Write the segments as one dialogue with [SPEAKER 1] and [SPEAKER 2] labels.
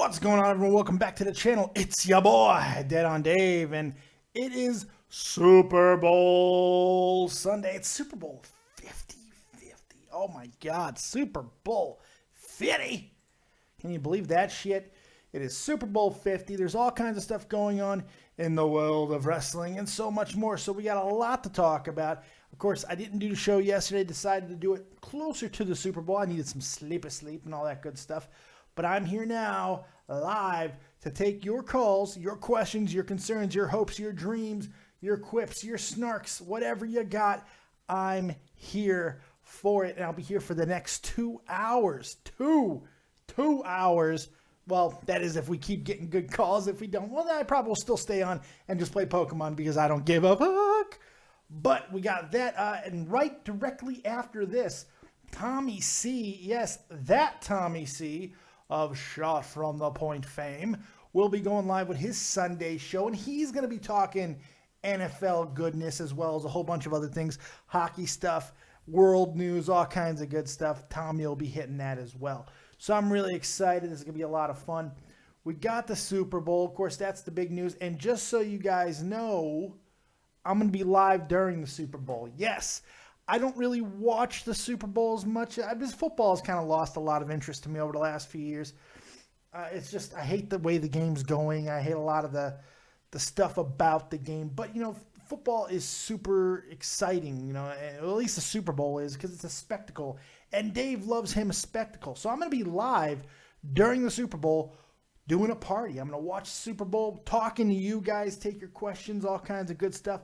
[SPEAKER 1] What's going on, everyone? Welcome back to the channel. It's your boy, Dead on Dave, and it is Super Bowl Sunday. It's Super Bowl 50. Oh my God, Super Bowl 50. Can you believe that shit? It is Super Bowl 50. There's all kinds of stuff going on in the world of wrestling and so much more. So we got a lot to talk about. Of course, I didn't do the show yesterday. Decided to do it closer to the Super Bowl. I needed some sleep and all that good stuff. But I'm here now, live, to take your calls, your questions, your concerns, your hopes, your dreams, your quips, your snarks, whatever you got. I'm here for it, and I'll be here for the next 2 hours. Two hours. Well, that is if we keep getting good calls. If we don't, well, then I probably will still stay on and just play Pokemon because I don't give a fuck. But we got that, and right directly after this, Tommy C, yes, that Tommy C, of Shot from the Point fame, will be going live with his Sunday show, and he's going to be talking NFL goodness as well as a whole bunch of other things, hockey stuff, world news, all kinds of good stuff. Tommy will be hitting that as well. So I'm really excited. This is going to be a lot of fun. We got the Super Bowl. Of course, that's the big news. And just so you guys know, I'm going to be live during the Super Bowl. Yes, I don't really watch the Super Bowl as much. Because football has kind of lost a lot of interest to me over the last few years. It's just, I hate the way the game's going. I hate a lot of the stuff about the game. But, you know, football is super exciting, you know, at least the Super Bowl is, because it's a spectacle. And Dave loves him a spectacle. So I'm going to be live during the Super Bowl doing a party. I'm going to watch the Super Bowl, talking to you guys, take your questions, all kinds of good stuff.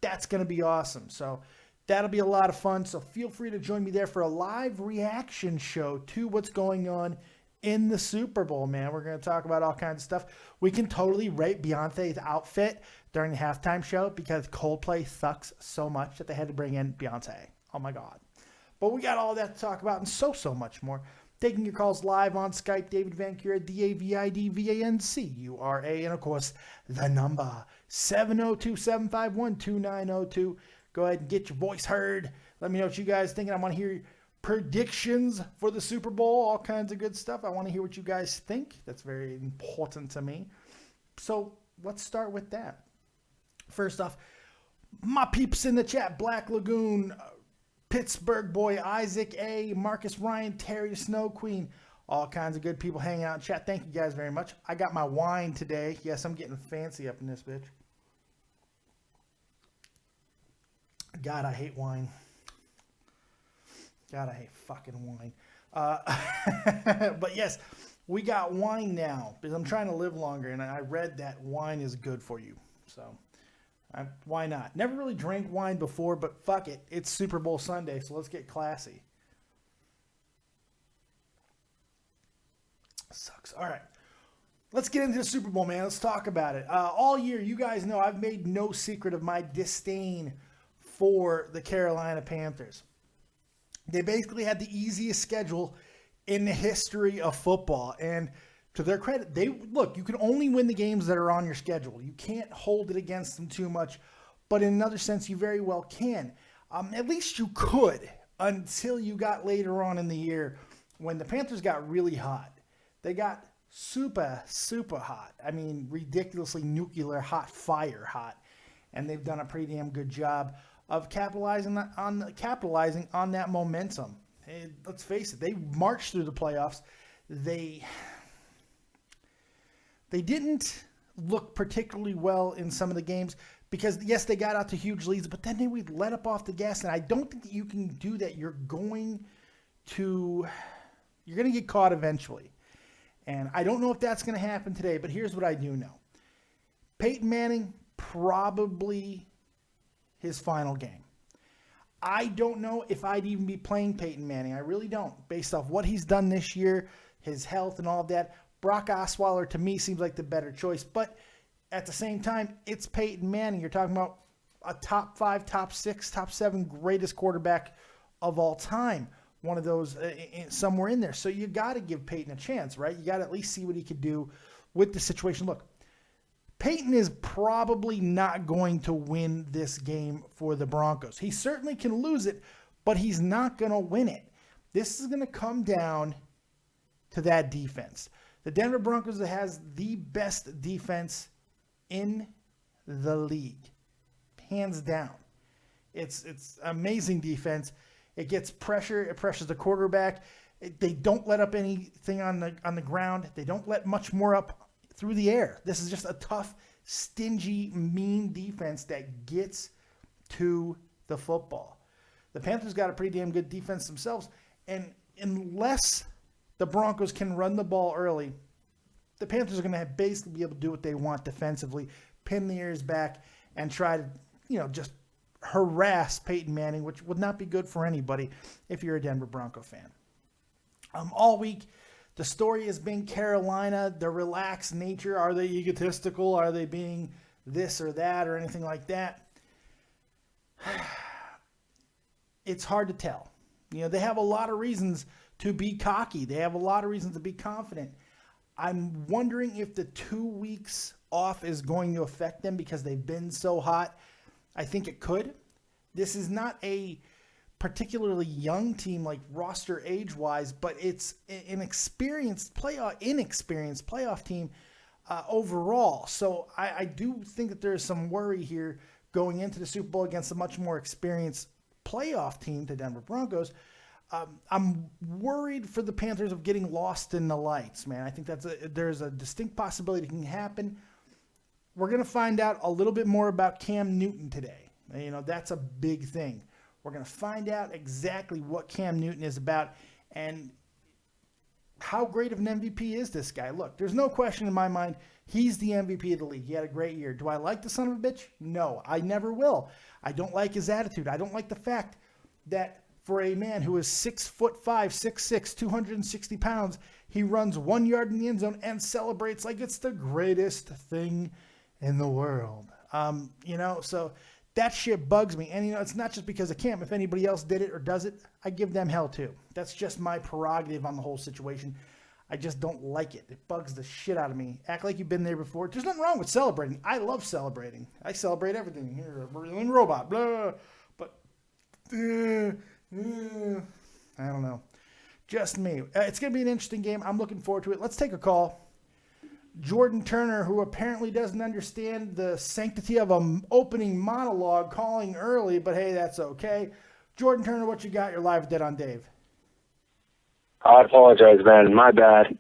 [SPEAKER 1] That's going to be awesome. So that'll be a lot of fun. So feel free to join me there for a live reaction show to what's going on in the Super Bowl, man. We're going to talk about all kinds of stuff. We can totally rate Beyonce's outfit during the halftime show because Coldplay sucks so much that they had to bring in Beyonce. Oh, my God. But we got all that to talk about and so much more. Taking your calls live on Skype, David Vancura, DAVIDVANCURA, and of course, the number 702-751-2902. Go ahead and get your voice heard. Let me know what you guys think. I want to hear predictions for the Super Bowl, all kinds of good stuff. I want to hear what you guys think. That's very important to me. So let's start with that. First off, my peeps in the chat, Black Lagoon, Pittsburgh boy, Isaac A, Marcus Ryan, Terry the Snow Queen, all kinds of good people hanging out in chat. Thank you guys very much. I got my wine today. Yes, I'm getting fancy up in this bitch. God, I hate wine. God, I hate fucking wine. But yes, we got wine now because I'm trying to live longer, and I read that wine is good for you. So why not? Never really drank wine before, but fuck it. It's Super Bowl Sunday, so let's get classy. Sucks. All right. Let's get into the Super Bowl, man. Let's talk about it. All year, you guys know I've made no secret of my disdain for the Carolina Panthers. They basically had the easiest schedule in the history of football. And to their credit, you can only win the games that are on your schedule. You can't hold it against them too much. But in another sense, you very well can. At least you could until you got later on in the year when the Panthers got really hot. They got super hot. I mean, ridiculously nuclear hot, fire hot. And they've done a pretty damn good job of capitalizing on that momentum. And let's face it, they marched through the playoffs. They didn't look particularly well in some of the games because, yes, they got out to huge leads, but then they would let up off the gas, and I don't think that you can do that. You're going to get caught eventually. And I don't know if that's going to happen today, but here's what I do know. Peyton Manning, probably his final game. I don't know if I'd even be playing Peyton Manning. I really don't, based off what he's done this year, his health and all of that. Brock Osweiler, to me, seems like the better choice. But at the same time, it's Peyton Manning. You're talking about a top 5, top 6, top 7 greatest quarterback of all time. One of those somewhere in there. So you got to give Peyton a chance, right? You got to at least see what he could do with the situation. Look, Peyton is probably not going to win this game for the Broncos. He certainly can lose it, but he's not going to win it. This is going to come down to that defense. The Denver Broncos has the best defense in the league, hands down. It's amazing defense. It gets pressure. It pressures the quarterback. They don't let up anything on the ground. They don't let much more up through the air. This is just a tough, stingy, mean defense that gets to the football. The Panthers got a pretty damn good defense themselves, and unless the Broncos can run the ball early, the Panthers are going to basically be able to do what they want defensively, pin the ears back, and try to, just harass Peyton Manning, which would not be good for anybody if you're a Denver Bronco fan. All week, the story has been Carolina, the relaxed nature. Are they egotistical? Are they being this or that or anything like that? It's hard to tell. They have a lot of reasons to be cocky. They have a lot of reasons to be confident. I'm wondering if the 2 weeks off is going to affect them because they've been so hot. I think it could. This is not a particularly young team, like roster age-wise, but it's an inexperienced playoff team overall. So I do think that there's some worry here going into the Super Bowl against a much more experienced playoff team, the Denver Broncos. I'm worried for the Panthers of getting lost in the lights, man. I think there's a distinct possibility it can happen. We're going to find out a little bit more about Cam Newton today. That's a big thing. We're going to find out exactly what Cam Newton is about and how great of an MVP is this guy. Look, there's no question in my mind he's the MVP of the league. He had a great year. Do I like the son of a bitch? No, I never will. I don't like his attitude. I don't like the fact that for a man who is 6'5", 6'6", 260 pounds, he runs 1 yard in the end zone and celebrates like it's the greatest thing in the world. So that shit bugs me. And, it's not just because of Cam. If anybody else did it or does it, I give them hell too. That's just my prerogative on the whole situation. I just don't like it. It bugs the shit out of me. Act like you've been there before. There's nothing wrong with celebrating. I love celebrating. I celebrate everything. You're a brilliant robot, blah. But, I don't know. Just me. It's going to be an interesting game. I'm looking forward to it. Let's take a call. Jordan Turner, who apparently doesn't understand the sanctity of an opening monologue, calling early, but hey, that's okay. Jordan Turner, what you got? You're live with Dead on Dave.
[SPEAKER 2] I apologize, man. My bad.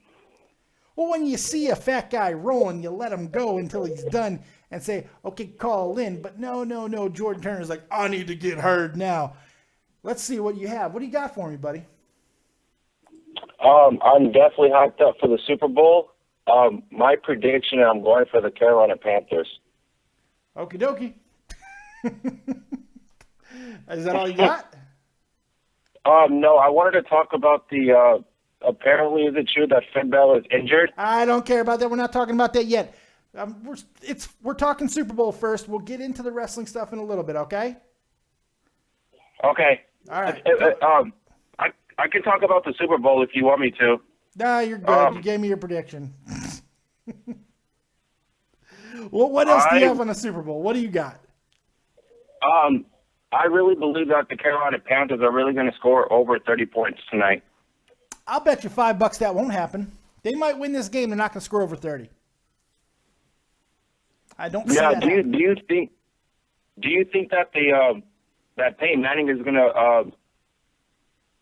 [SPEAKER 1] Well, when you see a fat guy rolling, you let him go until he's done and say, okay, call in. But no. Jordan Turner's like, I need to get heard now. Let's see what you have. What do you got for me, buddy?
[SPEAKER 2] I'm definitely hyped up for the Super Bowl. My prediction, I'm going for the Carolina Panthers.
[SPEAKER 1] Okie dokie. Is that all you got?
[SPEAKER 2] No, I wanted to talk about the, apparently is it true that Finn Bell is injured?
[SPEAKER 1] I don't care about that. We're not talking about that yet. We're talking Super Bowl first. We'll get into the wrestling stuff in a little bit, okay?
[SPEAKER 2] Okay.
[SPEAKER 1] All right.
[SPEAKER 2] I can talk about the Super Bowl if you want me to.
[SPEAKER 1] Nah, you're good. You gave me your prediction. Well, what else do you have on the Super Bowl? What do you got?
[SPEAKER 2] I really believe that the Carolina Panthers are really going to score over 30 points tonight.
[SPEAKER 1] I'll bet you $5 that won't happen. They might win this game. They're not going to score over 30. I don't see that.
[SPEAKER 2] Do you think that that Peyton Manning is going to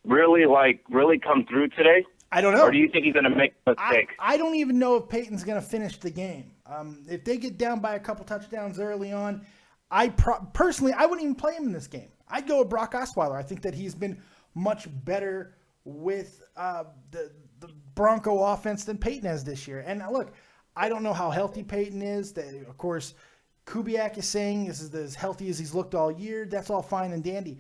[SPEAKER 2] really come through today?
[SPEAKER 1] I don't know.
[SPEAKER 2] Or do you think he's going to make a mistake?
[SPEAKER 1] I don't even know if Peyton's going to finish the game. If they get down by a couple touchdowns early on, personally, I wouldn't even play him in this game. I'd go with Brock Osweiler. I think that he's been much better with the Bronco offense than Peyton has this year. And look, I don't know how healthy Peyton is. Of course, Kubiak is saying this is as healthy as he's looked all year. That's all fine and dandy.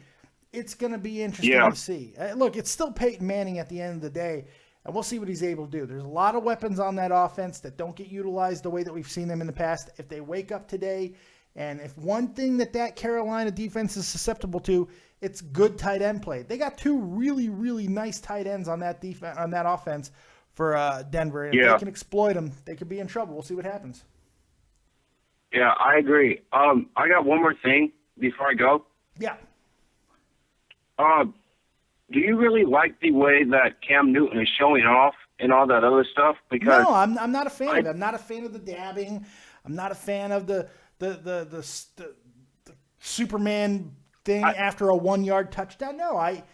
[SPEAKER 1] It's going to be interesting to see. Look, it's still Peyton Manning at the end of the day, and we'll see what he's able to do. There's a lot of weapons on that offense that don't get utilized the way that we've seen them in the past. If they wake up today, and if one thing that Carolina defense is susceptible to, it's good tight end play. They got two really, really nice tight ends on that offense for Denver. And if they can exploit them, they could be in trouble. We'll see what happens.
[SPEAKER 2] Yeah, I agree. I got one more thing before I go.
[SPEAKER 1] Yeah.
[SPEAKER 2] Do you really like the way that Cam Newton is showing off and all that other stuff? Because
[SPEAKER 1] No, I'm not a fan of it. I'm not a fan of the dabbing. I'm not a fan of the Superman thing after a 1 yard touchdown. No, I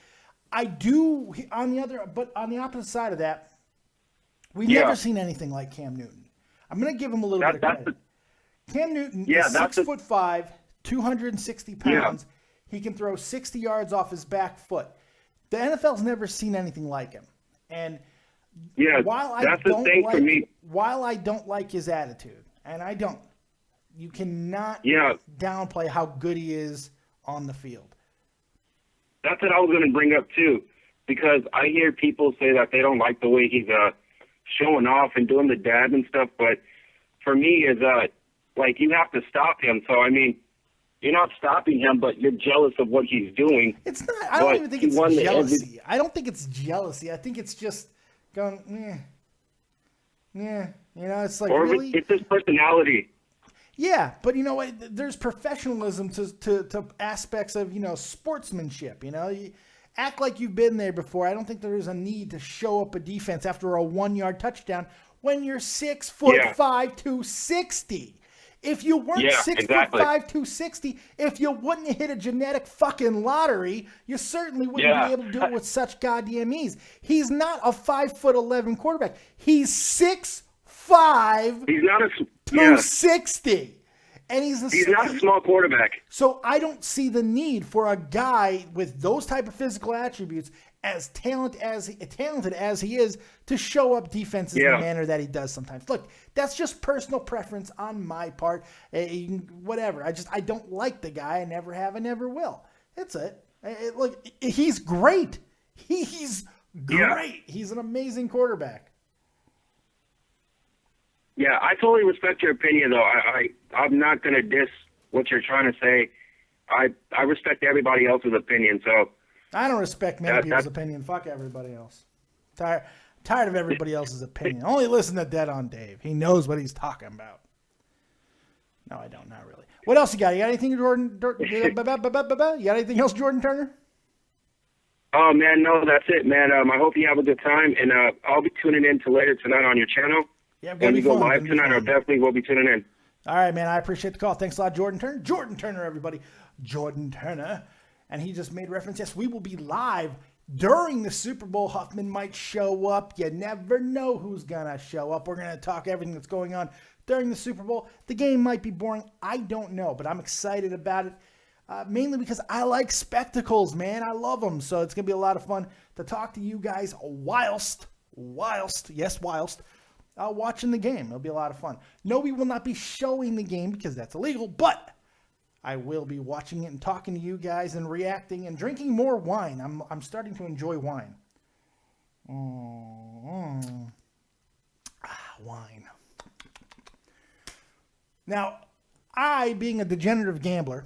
[SPEAKER 1] do on the opposite side of that, we've never seen anything like Cam Newton. I'm going to give him a little bit of credit. Cam Newton is 6'5", 260 pounds.
[SPEAKER 2] Yeah.
[SPEAKER 1] He can throw 60 yards off his back foot. The NFL's never seen anything like him. And while I don't like his attitude, and I don't, you cannot downplay how good he is on the field.
[SPEAKER 2] That's what I was going to bring up too, because I hear people say that they don't like the way he's showing off and doing the dab and stuff. But for me, is like you have to stop him. So I mean, you're not stopping him, but you're jealous of what he's doing.
[SPEAKER 1] It's not. I don't even think it's jealousy. I don't think it's jealousy. I think it's just going, yeah. You know, it's like really.
[SPEAKER 2] It's his personality.
[SPEAKER 1] Yeah, but you know what? There's professionalism to aspects of, you know, sportsmanship. You know, you act like you've been there before. I don't think there's a need to show up a defense after a 1 yard touchdown when you're 6'5", 260. If you weren't 6'5", 260, if you wouldn't have hit a genetic fucking lottery, you certainly wouldn't be able to do it with such goddamn ease. He's not a 5'11" quarterback. He's 6'5".
[SPEAKER 2] He's not a
[SPEAKER 1] 260. And he's
[SPEAKER 2] not a small quarterback.
[SPEAKER 1] So I don't see the need for a guy with those type of physical attributes, as talented as he is, to show up defenses in the manner that he does sometimes. Look, that's just personal preference on my part. Whatever. I don't like the guy. I never have. I never will. That's it. Look, he's great. He's great. He's an amazing quarterback.
[SPEAKER 2] Yeah, I totally respect your opinion, though. I'm not going to diss what you're trying to say. I respect everybody else's opinion, so...
[SPEAKER 1] I don't respect many people's opinion. Fuck everybody else. Tired of everybody else's opinion. Only listen to Dead on Dave. He knows what he's talking about. No, I don't. Not really. What else you got? You got anything, Jordan? You got anything else, Jordan Turner?
[SPEAKER 2] Oh, man, no, that's it, man. I hope you have a good time, and I'll be tuning in to later tonight on your channel.
[SPEAKER 1] Yeah,
[SPEAKER 2] when we go live tonight, I definitely will be tuning in.
[SPEAKER 1] All right, man. I appreciate the call. Thanks a lot, Jordan Turner. Jordan Turner, everybody. Jordan Turner. And he just made reference. Yes, we will be live during the Super Bowl. Huffman might show up. You never know who's going to show up. We're going to talk everything that's going on during the Super Bowl. The game might be boring. I don't know, but I'm excited about it. Mainly because I like spectacles, man. I love them. So it's going to be a lot of fun to talk to you guys whilst watching the game. It'll be a lot of fun. No, we will not be showing the game because that's illegal, but I will be watching it and talking to you guys and reacting and drinking more wine. I'm starting to enjoy wine. Wine. Now, I, being a degenerative gambler,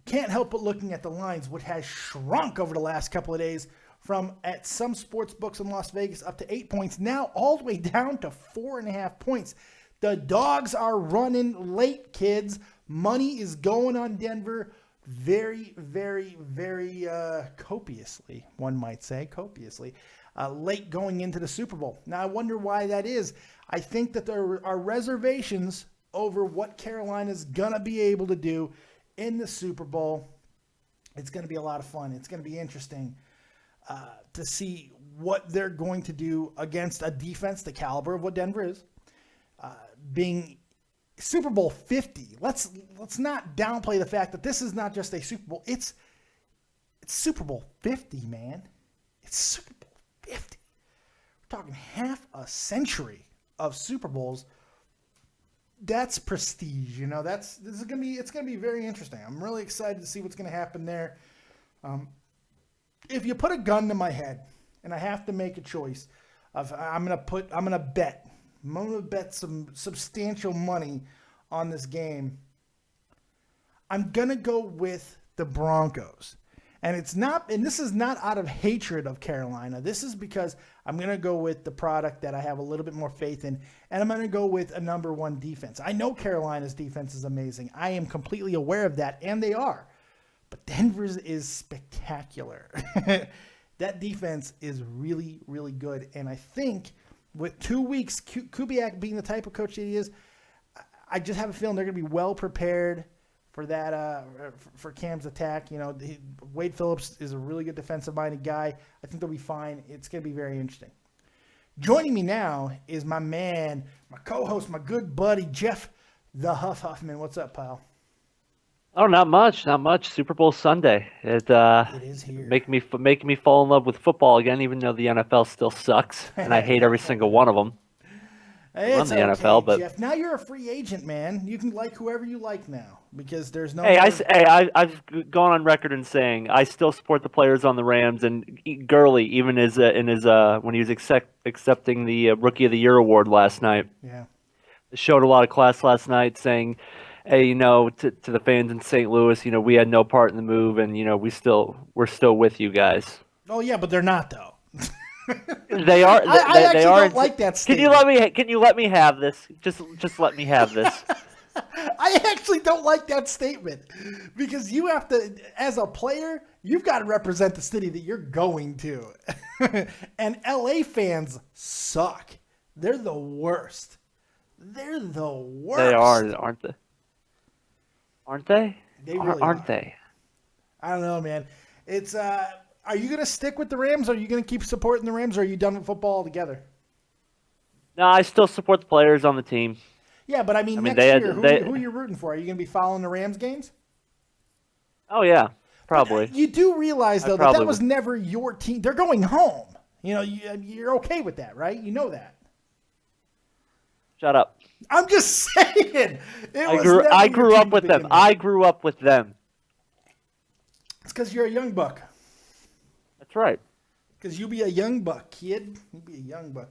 [SPEAKER 1] can't help but looking at the lines, which has shrunk over the last couple of days from, at some sports books in Las Vegas, up to 8 points, now all the way down to 4.5 points. The dogs are running late, kids. Money is going on Denver very, very, very copiously, one might say, late going into the Super Bowl. Now, I wonder why that is. I think that there are reservations over what Carolina's going to be able to do in the Super Bowl. It's going to be a lot of fun. It's going to be interesting to see what they're going to do against a defense the caliber of what Denver is. Being Super Bowl 50. Let's not downplay the fact that this is not just a Super Bowl. It's Super Bowl 50, man. It's Super Bowl 50. We're talking half a century of Super Bowls. That's prestige, you know. It's gonna be very interesting. I'm really excited to see what's gonna happen there. If you put a gun to my head and I have to make a choice of I'm gonna bet some substantial money on this game, I'm gonna go with the Broncos. And this is not out of hatred of Carolina. This is because I'm going to go with the product that I have a little bit more faith in, and I'm going to go with a number one defense. I know Carolina's defense is amazing. I am completely aware of that, and they are. But Denver's is spectacular. That defense is really, really good, and I think with 2 weeks, Kubiak being the type of coach that he is, I just have a feeling they're going to be well prepared for that, for Cam's attack. You know, Wade Phillips is a really good defensive-minded guy. I think they'll be fine. It's going to be very interesting. Joining me now is my man, my co-host, my good buddy, Jeff the Huff Huffman. What's up, pal?
[SPEAKER 3] Oh, not much. Super Bowl Sunday.
[SPEAKER 1] It is here.
[SPEAKER 3] Making me fall in love with football again, even though the NFL still sucks, and I hate every single one of them.
[SPEAKER 1] It's
[SPEAKER 3] the NFL, but
[SPEAKER 1] Jeff, now you're a free agent, man. You can like whoever you like now because there's no.
[SPEAKER 3] I've gone on record in saying I still support the players on the Rams, and Gurley, even when he was accepting the Rookie of the Year award last night.
[SPEAKER 1] Yeah.
[SPEAKER 3] Showed a lot of class last night, saying, "Hey, to the fans in St. Louis, we had no part in the move, and we're still with you guys."
[SPEAKER 1] Oh yeah, but they're not though.
[SPEAKER 3] They are.
[SPEAKER 1] I actually don't like that statement.
[SPEAKER 3] Can you let me have this? Just let me have this.
[SPEAKER 1] I actually don't like that statement because you have to, as a player, you've got to represent the city that you're going to, and LA fans suck. They're the worst. They're the worst.
[SPEAKER 3] They are, aren't they? Aren't they?
[SPEAKER 1] They really
[SPEAKER 3] aren't
[SPEAKER 1] are.
[SPEAKER 3] they?
[SPEAKER 1] I don't know, man. It's are you going to stick with the Rams? Are you going to keep supporting the Rams? Or are you done with football altogether?
[SPEAKER 3] No, I still support the players on the team.
[SPEAKER 1] Yeah, but next year, who are you rooting for? Are you going to be following the Rams games?
[SPEAKER 3] Oh yeah, probably.
[SPEAKER 1] But you do realize though that was never your team. They're going home. You're okay with that, right? You know that.
[SPEAKER 3] Shut up.
[SPEAKER 1] I'm just saying.
[SPEAKER 3] I grew up with them. I grew up with them.
[SPEAKER 1] It's because you're a young buck.
[SPEAKER 3] That's right.
[SPEAKER 1] Because you be a young buck, kid. You be a young buck.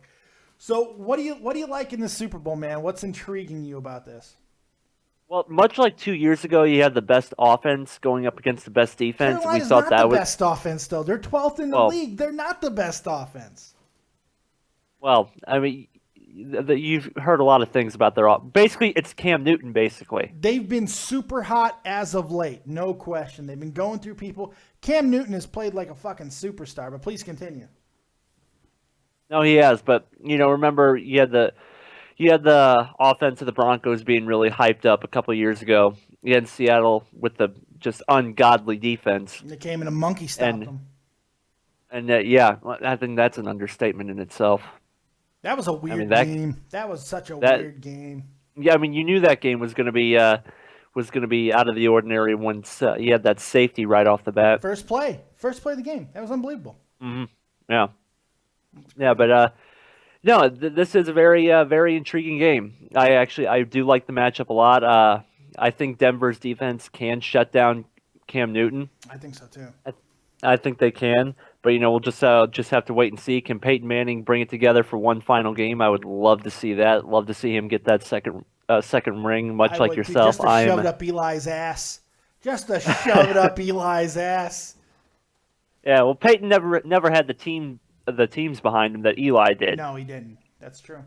[SPEAKER 1] So what do you like in the Super Bowl, man? What's intriguing you about this?
[SPEAKER 3] Well, much like 2 years ago, you had the best offense going up against the best defense.
[SPEAKER 1] Carolina's not the best offense, though. They're 12th in the league. They're not the best offense.
[SPEAKER 3] Well, you've heard a lot of things about their offense. Basically, it's Cam Newton, basically.
[SPEAKER 1] They've been super hot as of late, no question. They've been going through people. Cam Newton has played like a fucking superstar, but please continue.
[SPEAKER 3] No, he has, but remember you had the offense of the Broncos being really hyped up a couple of years ago. You had Seattle with the just ungodly defense.
[SPEAKER 1] And they came in a monkey stomped them.
[SPEAKER 3] And I think that's an understatement in itself.
[SPEAKER 1] That was a weird game. That was such a weird game.
[SPEAKER 3] Yeah, you knew that game was going to be out of the ordinary once you had that safety right off the bat. First play
[SPEAKER 1] of the game. That was unbelievable.
[SPEAKER 3] Mm-hmm. Yeah. Yeah, but no, this is a very very intriguing game. I do like the matchup a lot. I think Denver's defense can shut down Cam Newton.
[SPEAKER 1] I think so too.
[SPEAKER 3] I think they can, but we'll just have to wait and see. Can Peyton Manning bring it together for one final game? I would love to see that. Love to see him get that second ring, much like yourself.
[SPEAKER 1] Just to shove it up Eli's ass. Just to shove it up Eli's ass.
[SPEAKER 3] Yeah, well, Peyton never had the teams behind him that Eli did.
[SPEAKER 1] No, he didn't. That's true.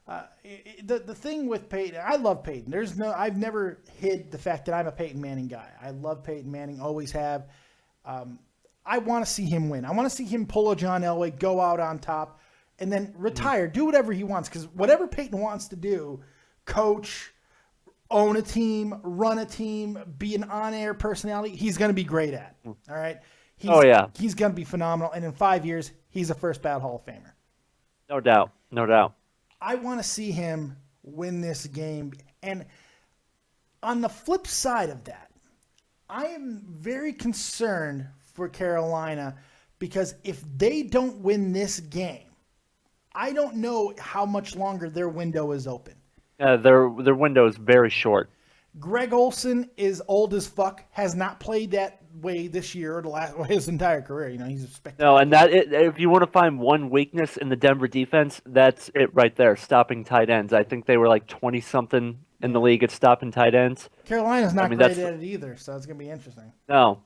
[SPEAKER 1] The thing with Peyton, I love Peyton. I've never hid the fact that I'm a Peyton Manning guy. I love Peyton Manning, always have. I want to see him win. I want to see him pull a John Elway, go out on top, and then retire. Do whatever he wants, because whatever Peyton wants to do, coach, own a team, run a team, be an on-air personality, he's going to be great at. All right? He's going to be phenomenal, and in 5 years, he's a first ballot Hall of Famer.
[SPEAKER 3] No doubt.
[SPEAKER 1] I want to see him win this game. And on the flip side of that, I am very concerned for Carolina because if they don't win this game, I don't know how much longer their window is open.
[SPEAKER 3] Their window is very short.
[SPEAKER 1] Greg Olsen is old as fuck, has not played that way this year or his entire career. He's a spectacular.
[SPEAKER 3] No, and if you want to find one weakness in the Denver defense, that's it right there, stopping tight ends. I think they were like 20-something in the league at stopping tight ends.
[SPEAKER 1] Carolina's not great at it either, so it's going to be interesting.
[SPEAKER 3] No,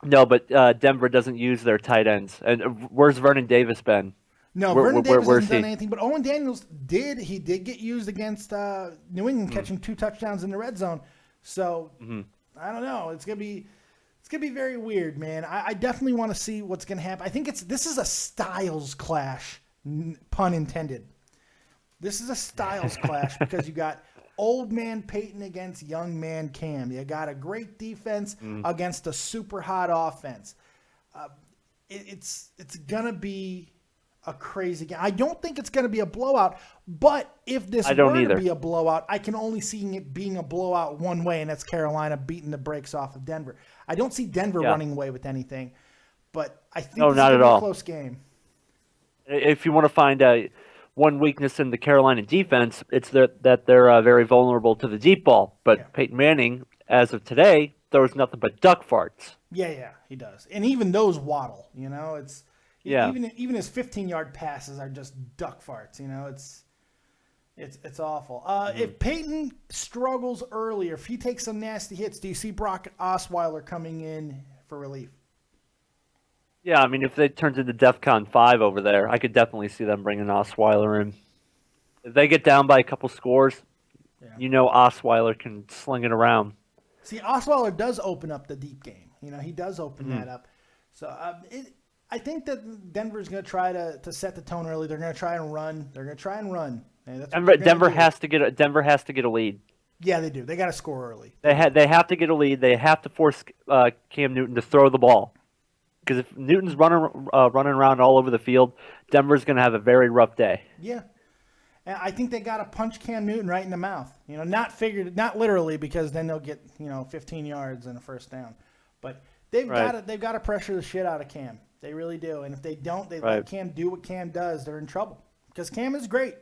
[SPEAKER 3] but Denver doesn't use their tight ends. And where's Vernon Davis been?
[SPEAKER 1] No, Vernon Davis hasn't done anything, but Owen Daniels did. He did get used against New England, catching 2 touchdowns in the red zone. So, I don't know. It's going to be very weird, man. I definitely want to see what's going to happen. I think this is a styles clash pun intended. This is a styles clash because you got old man Peyton against young man Cam. You got a great defense against a super hot offense. It's gonna be a crazy game. I don't think it's gonna be a blowout, but if this were to be a blowout, I can only see it being a blowout one way, and that's Carolina beating the brakes off of Denver. I don't see Denver running away with anything, but I think this is gonna be a close game.
[SPEAKER 3] If you want to find one weakness in the Carolina defense, it's that they're very vulnerable to the deep ball. But Peyton Manning, as of today, throws nothing but duck farts.
[SPEAKER 1] Yeah, he does. And even those waddle, it's even his 15-yard passes are just duck farts, it's awful. If Peyton struggles earlier, if he takes some nasty hits, do you see Brock Osweiler coming in for relief?
[SPEAKER 3] Yeah, I mean, if they turn into DEFCON 5 over there, I could definitely see them bringing Osweiler in. If they get down by a couple scores, Osweiler can sling it around.
[SPEAKER 1] See, Osweiler does open up the deep game. He does open that up. So I think that Denver's going to try to set the tone early. They're going to try and run. Denver has to get a lead.
[SPEAKER 3] Yeah,
[SPEAKER 1] they do. They got to score early.
[SPEAKER 3] They have to get a lead. They have to force Cam Newton to throw the ball. Because if Newton's running around all over the field, Denver's going to have a very rough day.
[SPEAKER 1] Yeah. And I think they got to punch Cam Newton right in the mouth. Not literally, because then they'll get 15 yards and a first down. But they've got to pressure the shit out of Cam. They really do. And if they don't, they let Cam do what Cam does, they're in trouble. Because Cam is great.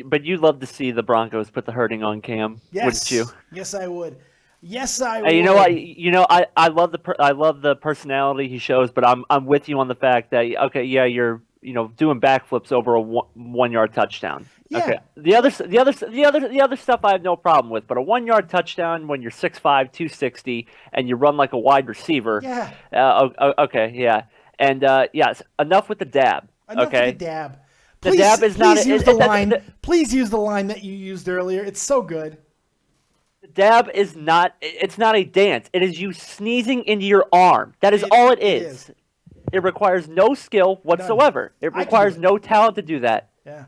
[SPEAKER 3] But you'd love to see the Broncos put the hurting on Cam, wouldn't you?
[SPEAKER 1] Yes, I would. Yes, I would.
[SPEAKER 3] You know what? I love the personality he shows, but I'm with you on the fact that you're doing backflips over a 1 yard touchdown.
[SPEAKER 1] Yeah.
[SPEAKER 3] Okay. The other stuff I have no problem with, but a 1 yard touchdown when you're 6'5", 260, and you run like a wide receiver.
[SPEAKER 1] Yeah.
[SPEAKER 3] Okay. Yeah. And yes, enough with the dab.
[SPEAKER 1] Enough
[SPEAKER 3] okay.
[SPEAKER 1] with the dab.
[SPEAKER 3] The dab is not.
[SPEAKER 1] Please use the line that you used earlier. It's so good.
[SPEAKER 3] Dab is not. It's not a dance. It is you sneezing into your arm. That is all it is. It requires no skill whatsoever. It requires no talent to do that.
[SPEAKER 1] Yeah.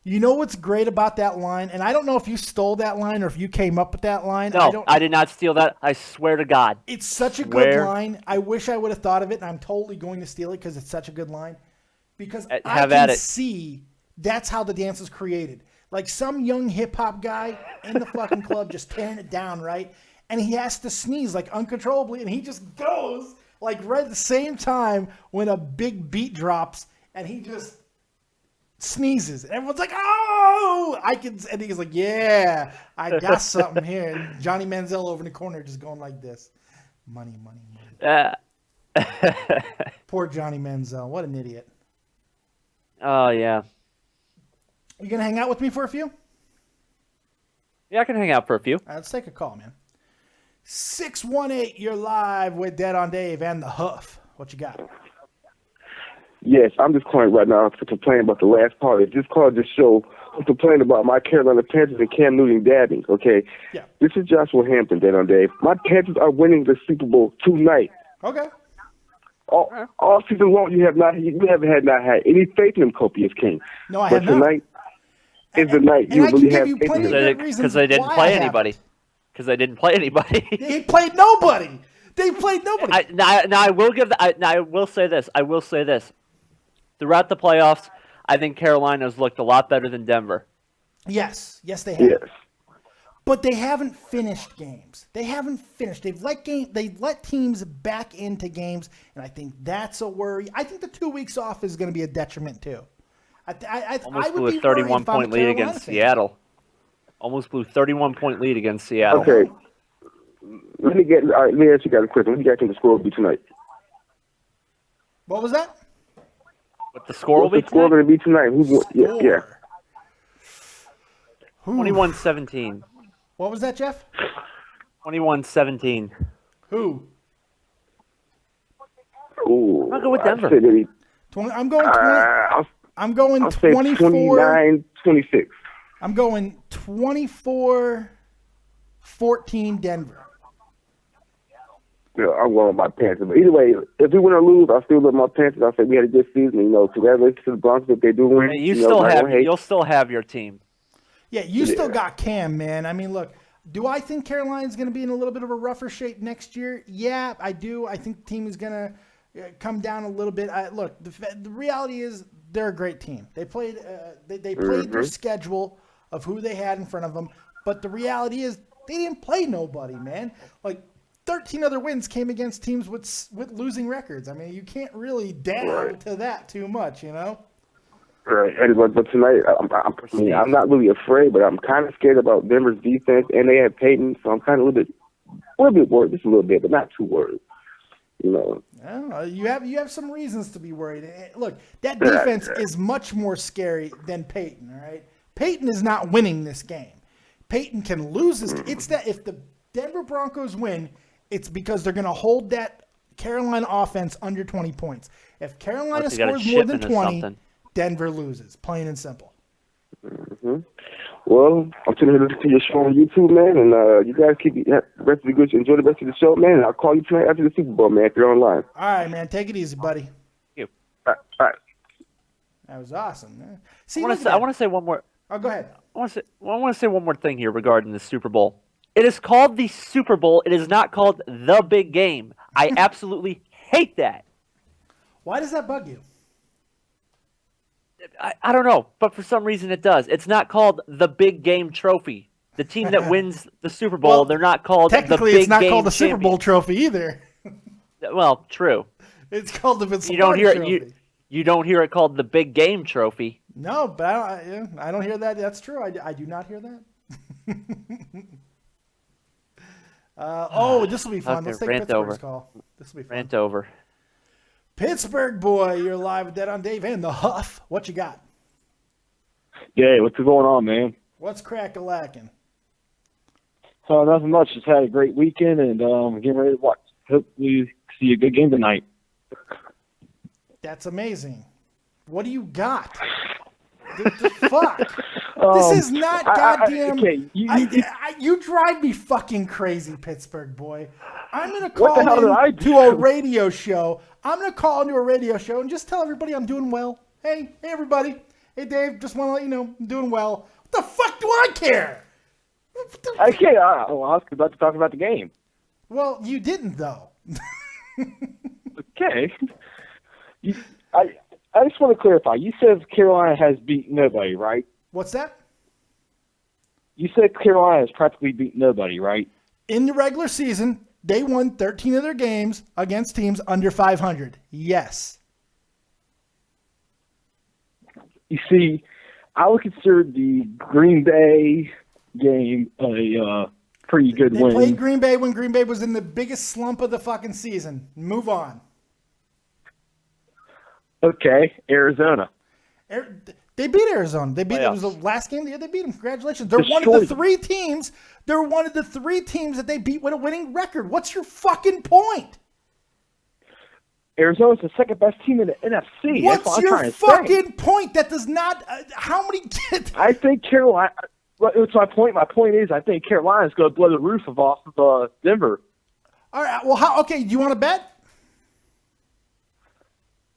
[SPEAKER 1] You know what's great about that line? And I don't know if you stole that line or if you came up with that line.
[SPEAKER 3] No, I did not steal that. I swear to God.
[SPEAKER 1] It's such a good line. I wish I would have thought of it, and I'm totally going to steal it because it's such a good line. Because I can see that's how the dance is created. Like some young hip-hop guy in the fucking club just tearing it down, right? And he has to sneeze like uncontrollably, and he just goes like right at the same time when a big beat drops, and he just sneezes. And everyone's like, oh! And he's like, yeah, I got something here. And Johnny Manziel over in the corner just going like this. Money, money, money. Poor Johnny Manziel. What an idiot.
[SPEAKER 3] Oh, yeah.
[SPEAKER 1] You going to hang out with me for a few?
[SPEAKER 3] Yeah, I can hang out for a few.
[SPEAKER 1] All right, let's take a call, man. 618, you're live with Dead on Dave and The Hoof. What you got?
[SPEAKER 4] Yes, I'm just calling right now to complain about the last part. This call just show I'm complaining about my Carolina Panthers and Cam Newton dabbing, okay?
[SPEAKER 1] Yeah.
[SPEAKER 4] This is Joshua Hampton, Dead on Dave. My Panthers are winning the Super Bowl tonight.
[SPEAKER 1] Okay.
[SPEAKER 4] All season long, you haven't had any faith in them, Copious King.
[SPEAKER 1] No, I have not.
[SPEAKER 4] Tonight is the night you really have faith in them.
[SPEAKER 3] Because they didn't play anybody. Because they didn't play anybody.
[SPEAKER 1] They played nobody.
[SPEAKER 3] I will say this. Throughout the playoffs, I think Carolina's looked a lot better than Denver.
[SPEAKER 1] Yes, they have.
[SPEAKER 4] Yes.
[SPEAKER 1] But they haven't finished games. They've let teams back into games, and I think that's a worry. I think the 2 weeks off is going to be a detriment too.
[SPEAKER 3] Almost blew a 31-point lead against Seattle. Almost blew 31-point lead against Seattle.
[SPEAKER 4] Okay. Let me ask you guys a question. What do you guys think the score will be tonight?
[SPEAKER 1] What was that?
[SPEAKER 3] What the score will be tonight?
[SPEAKER 4] What's the score going to be tonight? Yeah.
[SPEAKER 3] 21-17.
[SPEAKER 1] What was that, Jeff?
[SPEAKER 3] 21-17.
[SPEAKER 1] Who?
[SPEAKER 4] Ooh,
[SPEAKER 3] I'll go with Denver.
[SPEAKER 1] I'm going 20. I'm going 24.
[SPEAKER 4] 29-26.
[SPEAKER 1] I'm going 24-14 Denver.
[SPEAKER 4] I'm going with my Panthers. But either way, if we win or lose, I still love my Panthers. I say we had a good season. Congratulations to the Broncos if they do win.
[SPEAKER 3] You'll still have your team.
[SPEAKER 1] Yeah, you still got Cam, man. I mean, look, do I think Carolina's going to be in a little bit of a rougher shape next year? Yeah, I do. I think the team is going to come down a little bit. Look, the reality is they're a great team. They played their schedule of who they had in front of them, but the reality is they didn't play nobody, man. Like 13 other wins came against teams with losing records. I mean, you can't really down to that too much,
[SPEAKER 4] Right, but tonight I'm not really afraid, but I'm kind of scared about Denver's defense, and they have Peyton, so I'm kind of a little bit worried, just a little bit, but not too worried.
[SPEAKER 1] You have some reasons to be worried. Look, that defense is much more scary than Peyton. All right, Peyton is not winning this game. Peyton can lose this. It's that if the Denver Broncos win, it's because they're going to hold that Carolina offense under 20 points. If Carolina scores more than 20. Denver loses, plain and simple.
[SPEAKER 4] Mm-hmm. Well, I'm tuning in to your show on YouTube, man, and you guys keep the rest of the good. Enjoy the rest of the show, man. And I'll call you tonight after the Super Bowl, man. If you're online.
[SPEAKER 1] All right, man. Take it easy, buddy.
[SPEAKER 3] Thank you.
[SPEAKER 4] All right.
[SPEAKER 1] That was awesome, man.
[SPEAKER 3] I want to say one more.
[SPEAKER 1] Oh, go ahead.
[SPEAKER 3] I want to say one more thing here regarding the Super Bowl. It is called the Super Bowl. It is not called the big game. I absolutely hate that.
[SPEAKER 1] Why does that bug you?
[SPEAKER 3] I don't know, but for some reason it does. It's not called the big game trophy. The team that wins the Super Bowl, they're not called the big game
[SPEAKER 1] technically, it's not called the
[SPEAKER 3] champion.
[SPEAKER 1] Super Bowl trophy either.
[SPEAKER 3] Well, true.
[SPEAKER 1] It's called the Vince
[SPEAKER 3] You don't hear
[SPEAKER 1] Lombardi
[SPEAKER 3] it.
[SPEAKER 1] trophy.
[SPEAKER 3] You don't hear it called the big game trophy.
[SPEAKER 1] No, but I don't hear that. That's true. I do not hear that. This will be fun.
[SPEAKER 3] Okay,
[SPEAKER 1] Let's take
[SPEAKER 3] rant
[SPEAKER 1] Pittsburgh's
[SPEAKER 3] over.
[SPEAKER 1] call. This will be fun.
[SPEAKER 3] Rant over.
[SPEAKER 1] Pittsburgh boy, you're live with Dead on Dave and the Huff. What you got?
[SPEAKER 5] Yeah, what's going on, man?
[SPEAKER 1] What's crack-a-lacking?
[SPEAKER 5] Nothing much. Just had a great weekend, and getting ready to watch. Hope we see a good game tonight.
[SPEAKER 1] That's amazing. What do you got? The fuck? This is not goddamn. You drive me fucking crazy, Pittsburgh boy. I'm gonna call into a radio show. I'm gonna call into a radio show and just tell everybody I'm doing well. Hey everybody. Hey Dave, just want to let you know I'm doing well. What the fuck do I care?
[SPEAKER 5] I can't. I was about to talk about the game.
[SPEAKER 1] Well, you didn't though.
[SPEAKER 5] Okay. I just want to clarify. You said Carolina has beat nobody, right?
[SPEAKER 1] What's that?
[SPEAKER 5] You said Carolina has practically beat nobody, right?
[SPEAKER 1] In the regular season, they won 13 of their games against teams under 500. Yes.
[SPEAKER 5] You see, I would consider the Green Bay game a pretty good win.
[SPEAKER 1] They played Green Bay when Green Bay was in the biggest slump of the fucking season. Move on.
[SPEAKER 5] Okay, Arizona.
[SPEAKER 1] They beat Arizona. They beat. It was the last game of the year. They beat them. Congratulations. They're one of the three teams. They're one of the three teams that they beat with a winning record. What's your fucking point?
[SPEAKER 5] Arizona's the second best team in the NFC.
[SPEAKER 1] What's your fucking point? That does not. How many?
[SPEAKER 5] I think Carolina. Well, it's my point. My point is, I think Carolina's going to blow the roof off of Denver.
[SPEAKER 1] All right. Well, how? Okay. Do you want to bet?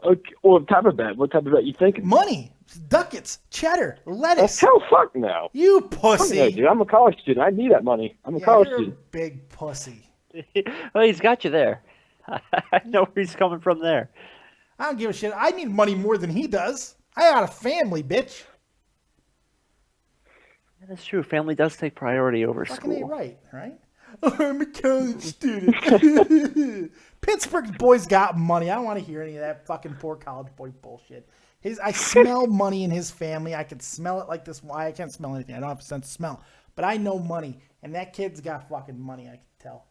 [SPEAKER 5] Okay, well, what type of bet? What type of bet you thinking?
[SPEAKER 1] Money, ducats, cheddar, lettuce.
[SPEAKER 5] Hell, fuck no.
[SPEAKER 1] You pussy.
[SPEAKER 5] No, dude, I'm a college student. I need that money. I'm a college
[SPEAKER 1] you're
[SPEAKER 5] student.
[SPEAKER 1] A big pussy.
[SPEAKER 3] Well, he's got you there. I know where he's coming from there.
[SPEAKER 1] I don't give a shit. I need money more than he does. I got a family, bitch.
[SPEAKER 3] Yeah, that's true. Family does take priority over
[SPEAKER 1] Fucking
[SPEAKER 3] school.
[SPEAKER 1] ain't right? I'm a college student. Pittsburgh's boys got money. I don't want to hear any of that fucking poor college boy bullshit. I smell money in his family. I can smell it like this. Why I can't smell anything. I don't have a sense of smell. But I know money. And that kid's got fucking money. I can tell.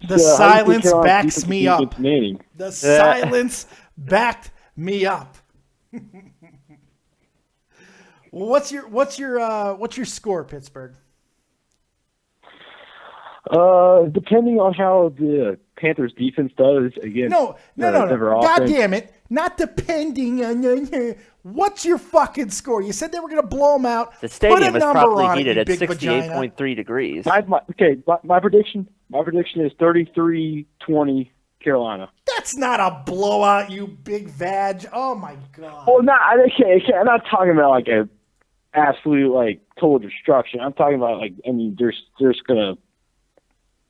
[SPEAKER 1] The silence backs me up. The silence backed me up. What's your score, Pittsburgh?
[SPEAKER 5] Depending on how the Panthers defense does against
[SPEAKER 1] no.
[SPEAKER 5] Denver
[SPEAKER 1] God
[SPEAKER 5] offense.
[SPEAKER 1] damn it! Not depending on What's your fucking score? You said they were going to blow them out.
[SPEAKER 3] The stadium
[SPEAKER 1] Put
[SPEAKER 3] is
[SPEAKER 1] a number
[SPEAKER 3] probably
[SPEAKER 1] on it,
[SPEAKER 3] heated
[SPEAKER 1] you
[SPEAKER 3] at
[SPEAKER 1] big vagina.
[SPEAKER 3] 68.3 degrees.
[SPEAKER 5] My prediction is 33-20 Carolina.
[SPEAKER 1] That's not a blowout, you big vag. Oh, my God.
[SPEAKER 5] Well, I'm not talking about like a absolute like total destruction. I'm talking about like there's gonna